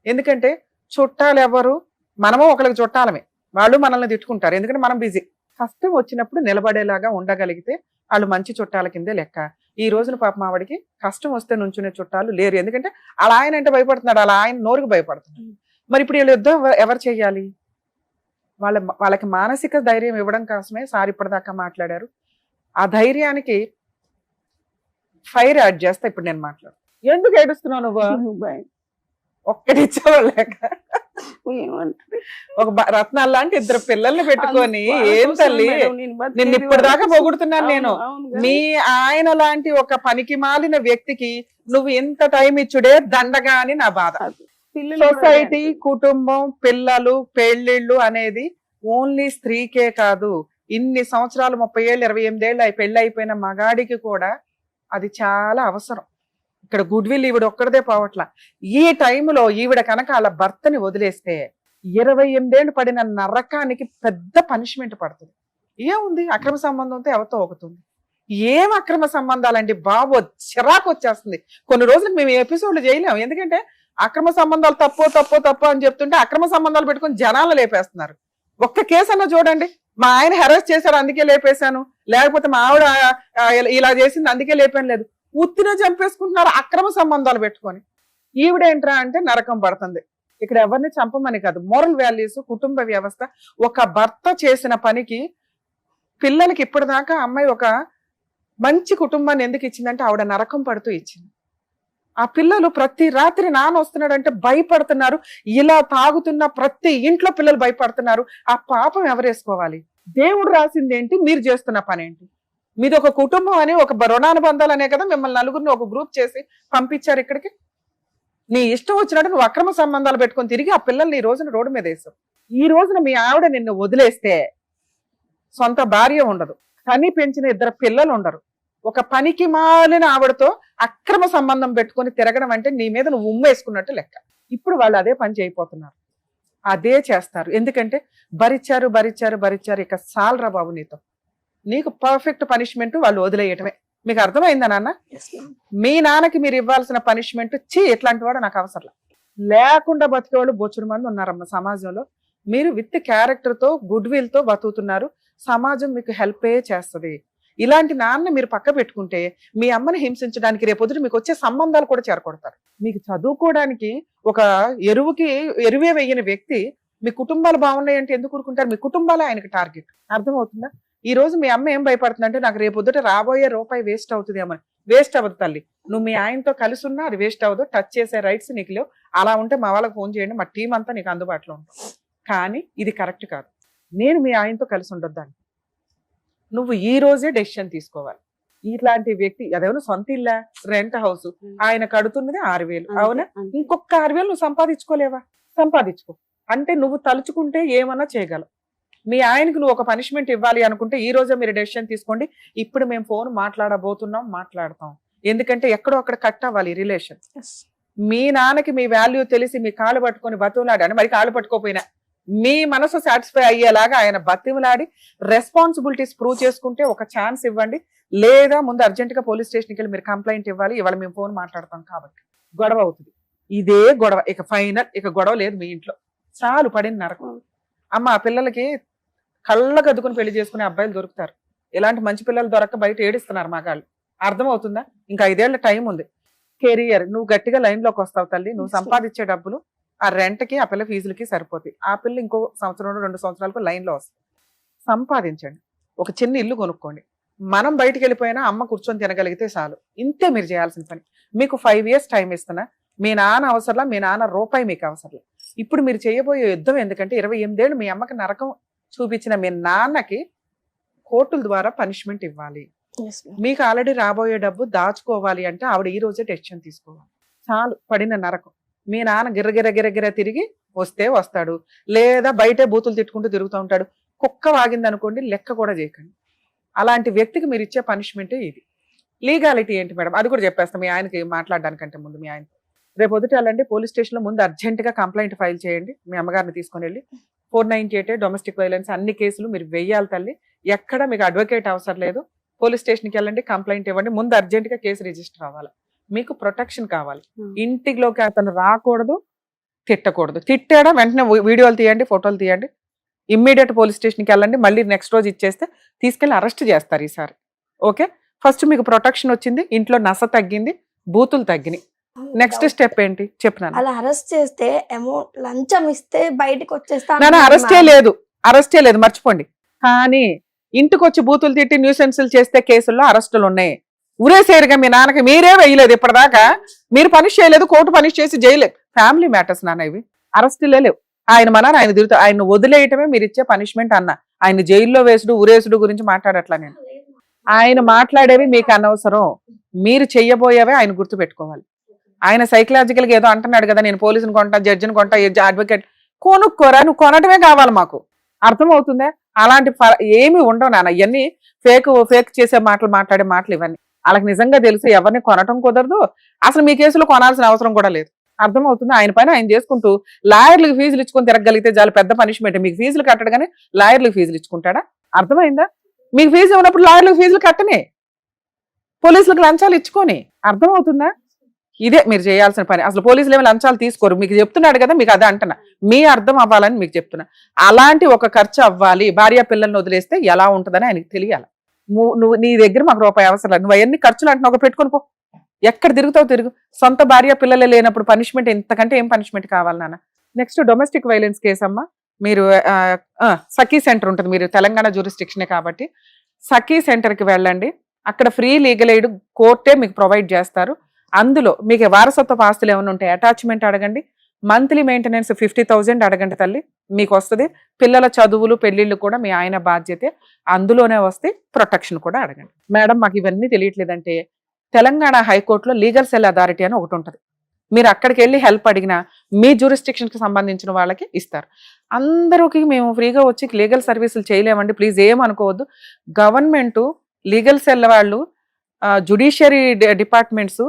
ఎందుకంటే చుట్టాలు ఎవరు, మనము ఒకరికి చుట్టాలమే, వాళ్ళు మనల్ని తిట్టుకుంటారు. ఎందుకంటే మనం బిజీ. కష్టం వచ్చినప్పుడు నిలబడేలాగా ఉండగలిగితే వాళ్ళు మంచి చుట్టాల కిందే లెక్క. ఈ రోజున పాపం ఆవిడికి కష్టం వస్తే నుంచునే చుట్టాలు లేరు. ఎందుకంటే అలా ఆయన అంటే భయపడుతున్నాడు, అలా ఆయన నోరుకు భయపడుతున్నాడు. మరి ఇప్పుడు వీళ్ళు యుద్ధం ఎవరు చెయ్యాలి? వాళ్ళకి మానసిక ధైర్యం ఇవ్వడం కోసమే సార్ ఇప్పటిదాకా మాట్లాడారు. ఆ ధైర్యానికి ఫైర్ యాడ్ చేస్తా ఇప్పుడు నేను మాట్లాడు. ఎందుకు ఏడుస్తున్నావు నువ్వు? ఒక్కడిచ్చేవాళ్ళక ఒక రత్నాలు లాంటి 2 పిల్లల్ని పెట్టుకొని ఏం తల్లి నిన్ను ఇప్పటిదాకా పొగుడుతున్నాను నేను. మీ ఆయన లాంటి ఒక పనికి మాలిన వ్యక్తికి నువ్వు ఎంత టైం ఇచ్చుడే దండగా అని నా బాధ. సొసైటీ, కుటుంబం, పిల్లలు, పెళ్లిళ్ళు అనేది ఓన్లీ స్త్రీకే కాదు. ఇన్ని సంవత్సరాలు 30 ఏళ్ళు 28 ఏళ్ళు పెళ్లి అయిపోయిన మగాడికి కూడా అది చాలా అవసరం. ఇక్కడ గుడ్ విల్ ఈవిడ ఒక్కడదే పోవట్ల. ఈ టైంలో ఈవిడ కనుక వాళ్ళ భర్తని వదిలేస్తే 28 ఏళ్ళు పడిన నరకానికి పెద్ద పనిష్మెంట్ పడుతుంది. ఏముంది, అక్రమ సంబంధంతో ఎవరితో ఒకతుంది. ఏం అక్రమ సంబంధాలండి బాబు, చిరాకు వచ్చేస్తుంది. కొన్ని రోజులకు మేము ఎపిసోడ్లు చేయలేము. ఎందుకంటే అక్రమ సంబంధాలు తప్పు అని చెప్తుంటే అక్రమ సంబంధాలు పెట్టుకొని జనాలు లేపేస్తున్నారు. ఒక్క కేసు అన్న చూడండి. మా ఆయన హెరాస్ చేశాడు అందుకే లేపేశాను, లేకపోతే మా ఆవిడ ఇలా చేసింది అందుకే లేపాను లేదు. ఉత్తిన చంపేసుకుంటున్నారు అక్రమ సంబంధాలు పెట్టుకొని. ఈవిడేంట్రా అంటే నరకం పడుతుంది. ఇక్కడ ఎవరిని చంపమని కాదు, మోరల్ వాల్యూస్, కుటుంబ వ్యవస్థ. ఒక భర్త చేసిన పనికి పిల్లలకి ఇప్పటిదాకా అమ్మాయి ఒక మంచి కుటుంబాన్ని ఎందుకు ఇచ్చిందంటే ఆవిడ నరకం పడుతూ ఇచ్చింది. ఆ పిల్లలు ప్రతి రాత్రి నాన్న వస్తున్నాడంటే భయపడుతున్నారు. ఇలా తాగుతున్న ప్రతి ఇంట్లో పిల్లలు భయపడుతున్నారు. ఆ పాపం ఎవరేసుకోవాలి? దేవుడు రాసింది ఏంటి, మీరు చేస్తున్న పని ఏంటి? మీది ఒక కుటుంబం అని, ఒక రుణానుబంధాలు అనే కదా మిమ్మల్ని నలుగురిని ఒక గ్రూప్ చేసి పంపించారు ఇక్కడికి. నీ ఇష్టం వచ్చినట్టు నువ్వు అక్రమ సంబంధాలు పెట్టుకొని తిరిగి ఆ పిల్లల్ని ఈ రోజున రోడ్డు మీద వేసావు. ఈ రోజున మీ ఆవిడ నిన్ను వదిలేస్తే సొంత భార్య ఉండదు, కని పెంచిన 2 పిల్లలు ఉండరు. ఒక పనికి మాలిన ఆవిడతో అక్రమ సంబంధం పెట్టుకొని తిరగడం అంటే నీ మీద నువ్వు ఉమ్మేసుకున్నట్టు లెక్క. ఇప్పుడు వాళ్ళు అదే పని చేయబోతున్నారు, అదే చేస్తారు. ఎందుకంటే భరించారు భరించారు భరించారు, ఇక సాల్రా బాబు నీతో. నీకు పర్ఫెక్ట్ పనిష్మెంట్ వాళ్ళు వదిలేయటమే. మీకు అర్థమైందా నాన్న? మీ నాన్నకి మీరు ఇవ్వాల్సిన పనిష్మెంట్, ఇట్లాంటి వాడు నాకు అవసరం లేకుండా బతికేవాళ్ళు బొచ్చుడు మంది ఉన్నారమ్మ సమాజంలో. మీరు విత్ క్యారెక్టర్ తో, గుడ్ విల్ తో బతుకుతున్నారు. సమాజం మీకు హెల్పే చేస్తుంది. ఇలాంటి నాన్న మీరు పక్క పెట్టుకుంటే మీ అమ్మని హింసించడానికి రేపొద్దు మీకు వచ్చే సంబంధాలు కూడా చేరకొడతారు. మీకు చదువుకోవడానికి ఒక ఎరువే వేయని వ్యక్తి మీ కుటుంబాలు బాగున్నాయంటే ఎందుకు ఊరుకుంటారు? మీ కుటుంబాలే ఆయనకి టార్గెట్. అర్థమవుతుందా? ఈ రోజు మీ అమ్మ ఏం భయపడుతుందంటే నాకు రేపొద్దుట రాబోయే రూపాయి వేస్ట్ అవుతుంది ఏమని. వేస్ట్ అవ్వదు తల్లి, నువ్వు మీ ఆయనతో కలిసి ఉన్నా అది వేస్ట్ అవ్వదు. టచ్ చేసే రైట్స్ నీకు లేవు. అలా ఉంటే మా వాళ్ళకి ఫోన్ చేయండి, మా టీం అంతా నీకు అందుబాటులో ఉంటాం. కానీ ఇది కరెక్ట్ కాదు. నేను మీ ఆయనతో కలిసి ఉండొద్దాన్ని. నువ్వు ఈ రోజే డెసిషన్ తీసుకోవాలి. ఇట్లాంటి వ్యక్తి అదేమో సొంత ఇల్లా, రెంట్ హౌస్, ఆయన కడుతున్నది 6,000, అవునా? ఇంకొక 6,000 నువ్వు సంపాదించుకోలేవా? సంపాదించుకో. అంటే నువ్వు తలుచుకుంటే ఏమన్నా చేయగలవు. మీ ఆయనకు నువ్వు ఒక పనిష్మెంట్ ఇవ్వాలి అనుకుంటే ఈ రోజే మీరు డెసిషన్ తీసుకోండి. ఇప్పుడు మేము ఫోన్ మాట్లాడబోతున్నాం, మాట్లాడతాం. ఎందుకంటే ఎక్కడో అక్కడ కట్ అవ్వాలి రిలేషన్. మీ నాన్నకి మీ వాల్యూ తెలిసి మీ కాళ్ళు పట్టుకొని బతువులాడాను, మరి కాళ్ళు పట్టుకోపోయినా మీ మనసు సాటిస్ఫై అయ్యేలాగా ఆయన బతిమలాడి రెస్పాన్సిబిలిటీస్ ప్రూవ్ చేసుకుంటే ఒక ఛాన్స్ ఇవ్వండి. లేదా ముందు అర్జెంట్ గా పోలీస్ స్టేషన్కి వెళ్ళి మీరు కంప్లైంట్ ఇవ్వాలి. ఇవాళ మేము ఫోన్ మాట్లాడతాం కాబట్టి గొడవ అవుతుంది. ఇదే గొడవ, ఇక ఫైనల్, ఇక గొడవ లేదు మీ ఇంట్లో. చాలు పడిన నరకం. అమ్మ ఆ పిల్లలకి కళ్ళకు అద్దుకుని పెళ్లి చేసుకునే అబ్బాయిలు దొరుకుతారు. ఇలాంటి మంచి పిల్లలు దొరక్క బయట ఏడిస్తున్నారు మగాళ్ళు. అర్థమవుతుందా? ఇంకా 5 ఏళ్ల టైం ఉంది. కెరియర్ నువ్వు గట్టిగా లైన్ లోకి వస్తావు తల్లి. నువ్వు సంపాదించే డబ్బులు ఆ రెంట్కి, ఆ పిల్ల ఫీజులకి సరిపోతాయి. ఆ పిల్ల ఇంకో 1 సంవత్సరం 2 సంవత్సరాలకు లైన్ లో వస్తుంది. సంపాదించండి, ఒక చిన్న ఇల్లు కొనుక్కోండి. మనం బయటికి వెళ్ళిపోయినా అమ్మ కూర్చొని తినగలిగితే చాలు. ఇంతే మీరు చేయాల్సిన పని. మీకు 5 years టైం ఇస్తున్నా. మీ నాన్న అవసరంలా, మీ నాన్న రూపాయి మీకు అవసరంలా. ఇప్పుడు మీరు చేయబోయే యుద్ధం ఎందుకంటే 28 ఏళ్ళు మీ అమ్మకి నరకం చూపించిన మీ నాన్నకి కోర్టుల ద్వారా పనిష్మెంట్ ఇవ్వాలి. మీకు ఆల్రెడీ రాబోయే డబ్బు దాచుకోవాలి అంటే ఆవిడ ఈ రోజే డెసిషన్ తీసుకోవాలి. చాలు పడిన నరకం. మీ నాన్న గిర్రగిర తిరిగి వస్తే వస్తాడు, లేదా బయటే బూతులు తిట్టుకుంటూ తిరుగుతూ ఉంటాడు. కుక్క వాగింది అనుకోండి, లెక్క కూడా చేయకండి. అలాంటి వ్యక్తికి మీరు ఇచ్చే పనిష్మెంటే ఇది. లీగాలిటీ ఏంటి మేడం అది కూడా చెప్పేస్తాం. మీ ఆయనకి మాట్లాడడానికంటే ముందు మీ ఆయన రేపు పొద్దుట వెళ్ళండి పోలీస్ స్టేషన్లో, ముందు అర్జెంటుగా కంప్లైంట్ ఫైల్ చేయండి. మీ అమ్మగారిని తీసుకొని వెళ్ళి 498 డొమెస్టిక్ వైలెన్స్ అన్ని కేసులు మీరు వెయ్యాలి తల్లి. ఎక్కడ మీకు అడ్వకేట్ అవసరం లేదు. పోలీస్ స్టేషన్కి వెళ్ళండి, కంప్లైంట్ ఇవ్వండి. ముందు అర్జెంటుగా కేసు రిజిస్టర్ అవ్వాలి. మీకు ప్రొటెక్షన్ కావాలి. ఇంటిలోకి అతను రాకూడదు, తిట్టకూడదు. తిట్టాడా వెంటనే వీడియోలు తీయండి, ఫోటోలు తీయండి. ఇమ్మీడియట్ పోలీస్ స్టేషన్కి వెళ్ళండి. మళ్ళీ నెక్స్ట్ రోజు ఇచ్చేస్తే తీసుకెళ్ళి అరెస్ట్ చేస్తారు ఈసారి. ఓకే, ఫస్ట్ మీకు ప్రొటెక్షన్ వచ్చింది, ఇంట్లో నస తగ్గింది, బూతులు తగ్గినాయి. నెక్స్ట్ స్టెప్ ఏంటి చెప్పినాను. అలా అరెస్ట్ చేస్తే అమౌంట్ లంచం ఇస్తే బయటకు వచ్చేస్తా. అరెస్టే లేదు మర్చిపోండి. కానీ ఇంటికి వచ్చి బూతులు తిట్టి న్యూసెన్సులు చేస్తే కేసుల్లో అరెస్టులు ఉన్నాయి. ఉరేసేరుగా మీ నాన్నకి మీరే వేయలేదు ఇప్పటిదాకా. మీరు పనిష్ చేయలేదు, కోర్టు పనిష్ చేసి జైలే. ఫ్యామిలీ మ్యాటర్స్ నాన్న ఇవి, అరెస్టులే లేవు. ఆయన మన ఆయన తిరుగుతా, ఆయన వదిలేయటమే మీరు ఇచ్చే పనిష్మెంట్ అన్న. ఆయన జైల్లో వేసుడు ఉరేసుడు గురించి మాట్లాడట్లా నేను. ఆయన మాట్లాడేవి మీకు అనవసరం. మీరు చెయ్యబోయేవే ఆయన గుర్తు పెట్టుకోవాలి. ఆయన సైకలాజికల్గా ఏదో అంటున్నాడు కదా, నేను పోలీసుని కొంటా, జడ్జిని కొంటా, అడ్వకేట్. కొనుక్కోరా, నువ్వు కొనటమే కావాలి మాకు. అర్థమవుతుందా? అలాంటి ఏమి ఉండవు నాన్న. ఇవన్నీ ఫేక్ చేసే మాటలు, మాట్లాడే మాటలు ఇవన్నీ. వాళ్ళకి నిజంగా తెలుసు ఎవరిని కొనటం కుదరదు. అసలు మీ కేసులో కొనాల్సిన అవసరం కూడా లేదు. అర్థమవుతుంది? ఆయన పైన ఆయన చేసుకుంటూ లాయర్లకు ఫీజులు ఇచ్చుకొని తిరగలిగితే చాలా పెద్ద పనిష్మెంట్. మీకు ఫీజులు కట్టడు కానీ లాయర్లకు ఫీజులు ఇచ్చుకుంటాడా? అర్థమైందా? మీకు ఫీజు ఉన్నప్పుడు లాయర్లకు ఫీజులు కట్టనే, పోలీసులకు లంచాలు ఇచ్చుకొని. అర్థమవుతుందా? ఇదే మీరు చేయాల్సిన పని. అసలు పోలీసులు ఏమి లంచాలు తీసుకోరు, మీకు చెప్తున్నాడు కదా, మీకు అదే అంటున్నా, మీ అర్థం అవ్వాలని మీకు చెప్తున్నా. అలాంటి ఒక ఖర్చు అవ్వాలి, భార్య పిల్లల్ని వదిలేస్తే ఎలా ఉంటుందని ఆయనకి తెలియాలి. నువ్వు నీ దగ్గర మాకు రూపాయి అవసరం లేదు, నువ్వు అవన్నీ ఖర్చులు అంటున్నావు, ఒక పెట్టుకొని పో, ఎక్కడ తిరుగుతావు తిరుగు. సొంత భార్య పిల్లలే లేనప్పుడు పనిష్మెంట్ ఇంతకంటే ఏం పనిష్మెంట్ కావాలి నాన్న. నెక్స్ట్ డొమెస్టిక్ వైలెన్స్ కేసు అమ్మా. మీరు సఖీ సెంటర్ ఉంటుంది, మీరు తెలంగాణ జ్యూరిస్డిక్షనే కాబట్టి సఖీ సెంటర్కి వెళ్ళండి. అక్కడ ఫ్రీ లీగల్ ఎయిడ్ కోర్టే మీకు ప్రొవైడ్ చేస్తారు. అందులో మీకు వారసత్వ ఆస్తులు ఏమైనా ఉంటాయి, అటాచ్మెంట్ అడగండి. మంత్లీ మెయింటెనెన్స్ 50,000 అడగండి తల్లి, మీకు వస్తుంది. పిల్లల చదువులు పెళ్లిళ్ళు కూడా మీ ఆయన బాధ్యతే, అందులోనే వస్తే ప్రొటెక్షన్ కూడా అడగండి. మేడం మాకు ఇవన్నీ తెలియట్లేదంటే తెలంగాణ హైకోర్టులో లీగల్ సెల్ అథారిటీ అని ఒకటి ఉంటుంది, మీరు అక్కడికి వెళ్ళి హెల్ప్ అడిగినా మీ జ్యూరిస్డిక్షన్కి సంబంధించిన వాళ్ళకి ఇస్తారు. అందరికి మేము ఫ్రీగా వచ్చి లీగల్ సర్వీసులు చేయలేమండి, ప్లీజ్ ఏమనుకోవద్దు. గవర్నమెంట్ లీగల్ సెల్ వాళ్ళు జుడిషియరీ డిపార్ట్మెంట్స్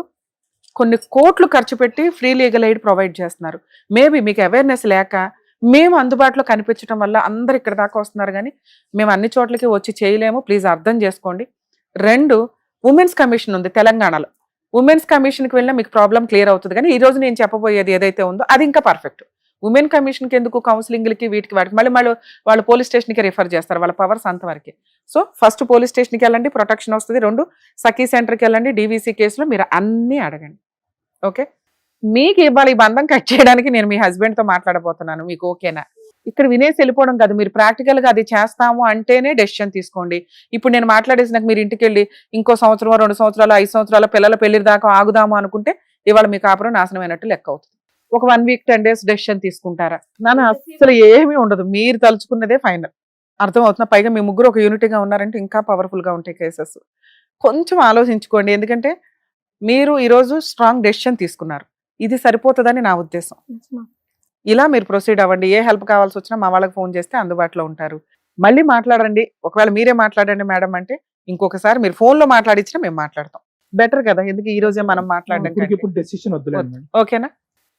కొన్ని కోట్లు ఖర్చు పెట్టి ఫ్రీ లీగల్ ఎయిడ్ ప్రొవైడ్ చేస్తున్నారు. మేబీ మీకు అవేర్నెస్ లేక మేము అందుబాటులో కనిపించడం వల్ల అందరు ఇక్కడ దాకా వస్తున్నారు, కానీ మేము అన్ని చోట్లకి వచ్చి చేయలేము, ప్లీజ్ అర్థం చేసుకోండి. 2, ఉమెన్స్ కమిషన్ ఉంది తెలంగాణలో. ఉమెన్స్ కమిషన్కి వెళ్ళినా మీకు ప్రాబ్లం క్లియర్ అవుతుంది. కానీ ఈ రోజు నేను చెప్పబోయేది ఏదైతే ఉందో అది ఇంకా పర్ఫెక్ట్. ఉమెన్ కమిషన్కి ఎందుకు, కౌన్సిలింగ్లకి వీటికి వాటికి మళ్ళీ వాళ్ళు పోలీస్ స్టేషన్కి రిఫర్ చేస్తారు, వాళ్ళ పవర్స్ అంతవరకే. సో ఫస్ట్ పోలీస్ స్టేషన్కి వెళ్ళండి, ప్రొటెక్షన్ వస్తుంది. 2, సఖీ సెంటర్కి వెళ్ళండి, డీవీసీ కేసులో మీరు అన్నీ అడగండి. ఓకే, మీకు ఇవ్వాలి ఈ బంధం కట్ చేయడానికి నేను మీ హస్బెండ్తో మాట్లాడబోతున్నాను, మీకు ఓకేనా? ఇక్కడ వినేసి వెళ్ళిపోవడం కాదు, మీరు ప్రాక్టికల్గా అది చేస్తాము అంటేనే డెసిషన్ తీసుకోండి. ఇప్పుడు నేను మాట్లాడేసినాక మీరు ఇంటికి వెళ్ళి ఇంకో సంవత్సరం 2 సంవత్సరాలు 5 సంవత్సరాల పిల్లల పెళ్లి దాకా ఆగుదాము అనుకుంటే ఇవాళ మీ కాపురం నాశనమైనట్టు లెక్క అవుతుంది. ఒక 1 వీక్ 10 days డెసిషన్ తీసుకుంటారా? నాన్న అసలు ఏమీ ఉండదు, మీరు తలుచుకున్నదే ఫైనల్. అర్థమవుతున్నా? పైగా మీ ముగ్గురు ఒక యూనిటీగా ఉన్నారంటే ఇంకా పవర్ఫుల్గా ఉంటాయి కేసెస్. కొంచెం ఆలోచించుకోండి, ఎందుకంటే మీరు ఈరోజు స్ట్రాంగ్ డెసిషన్ తీసుకున్నారు, ఇది సరిపోతుందని నా ఉద్దేశం. ఇలా మీరు ప్రొసీడ్ అవ్వండి. ఏ హెల్ప్ కావాల్సి వచ్చినా మా వాళ్ళకి ఫోన్ చేస్తే అందుబాటులో ఉంటారు. మళ్ళీ మాట్లాడండి, ఒకవేళ మీరే మాట్లాడండి మేడం అంటే ఇంకొకసారి మీరు ఫోన్లో మాట్లాడించినా మేము మాట్లాడతాం, బెటర్ కదా. ఎందుకు ఈ రోజే మనం మాట్లాడడం, డెసిషన్ వద్దులేండి. ఓకేనా?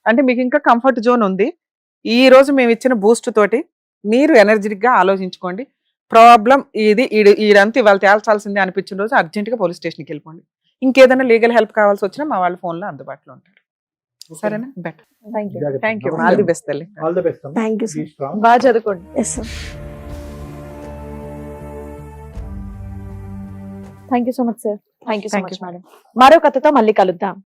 అంటే మీకు ఇంకా కంఫర్ట్ జోన్ ఉంది. ఈ రోజు మేము ఇచ్చిన బూస్ట్ తోటి మీరు ఎనర్జెటిక్గా ఆలోచించుకోండి. ప్రాబ్లం ఇది, ఈడంతా ఇవాళ తేల్చాల్సిందే అనిపించిన రోజు అర్జెంట్గా పోలీస్ స్టేషన్కి వెళ్ళిపోండి. ఇంకేదైనా లీగల్ హెల్ప్ కావాల్సి వచ్చినా మా వాళ్ళ ఫోన్లో అందుబాటులో ఉంటారు. సరేనా? Better. Thank you. All the best తల్లి. All the best. Thank you sir. బాగా చదువుకోండి. Yes sir. Thank you so much sir. Thank you so Thank much you. Madam. మరో కథతో మళ్ళీ కలుద్దాం.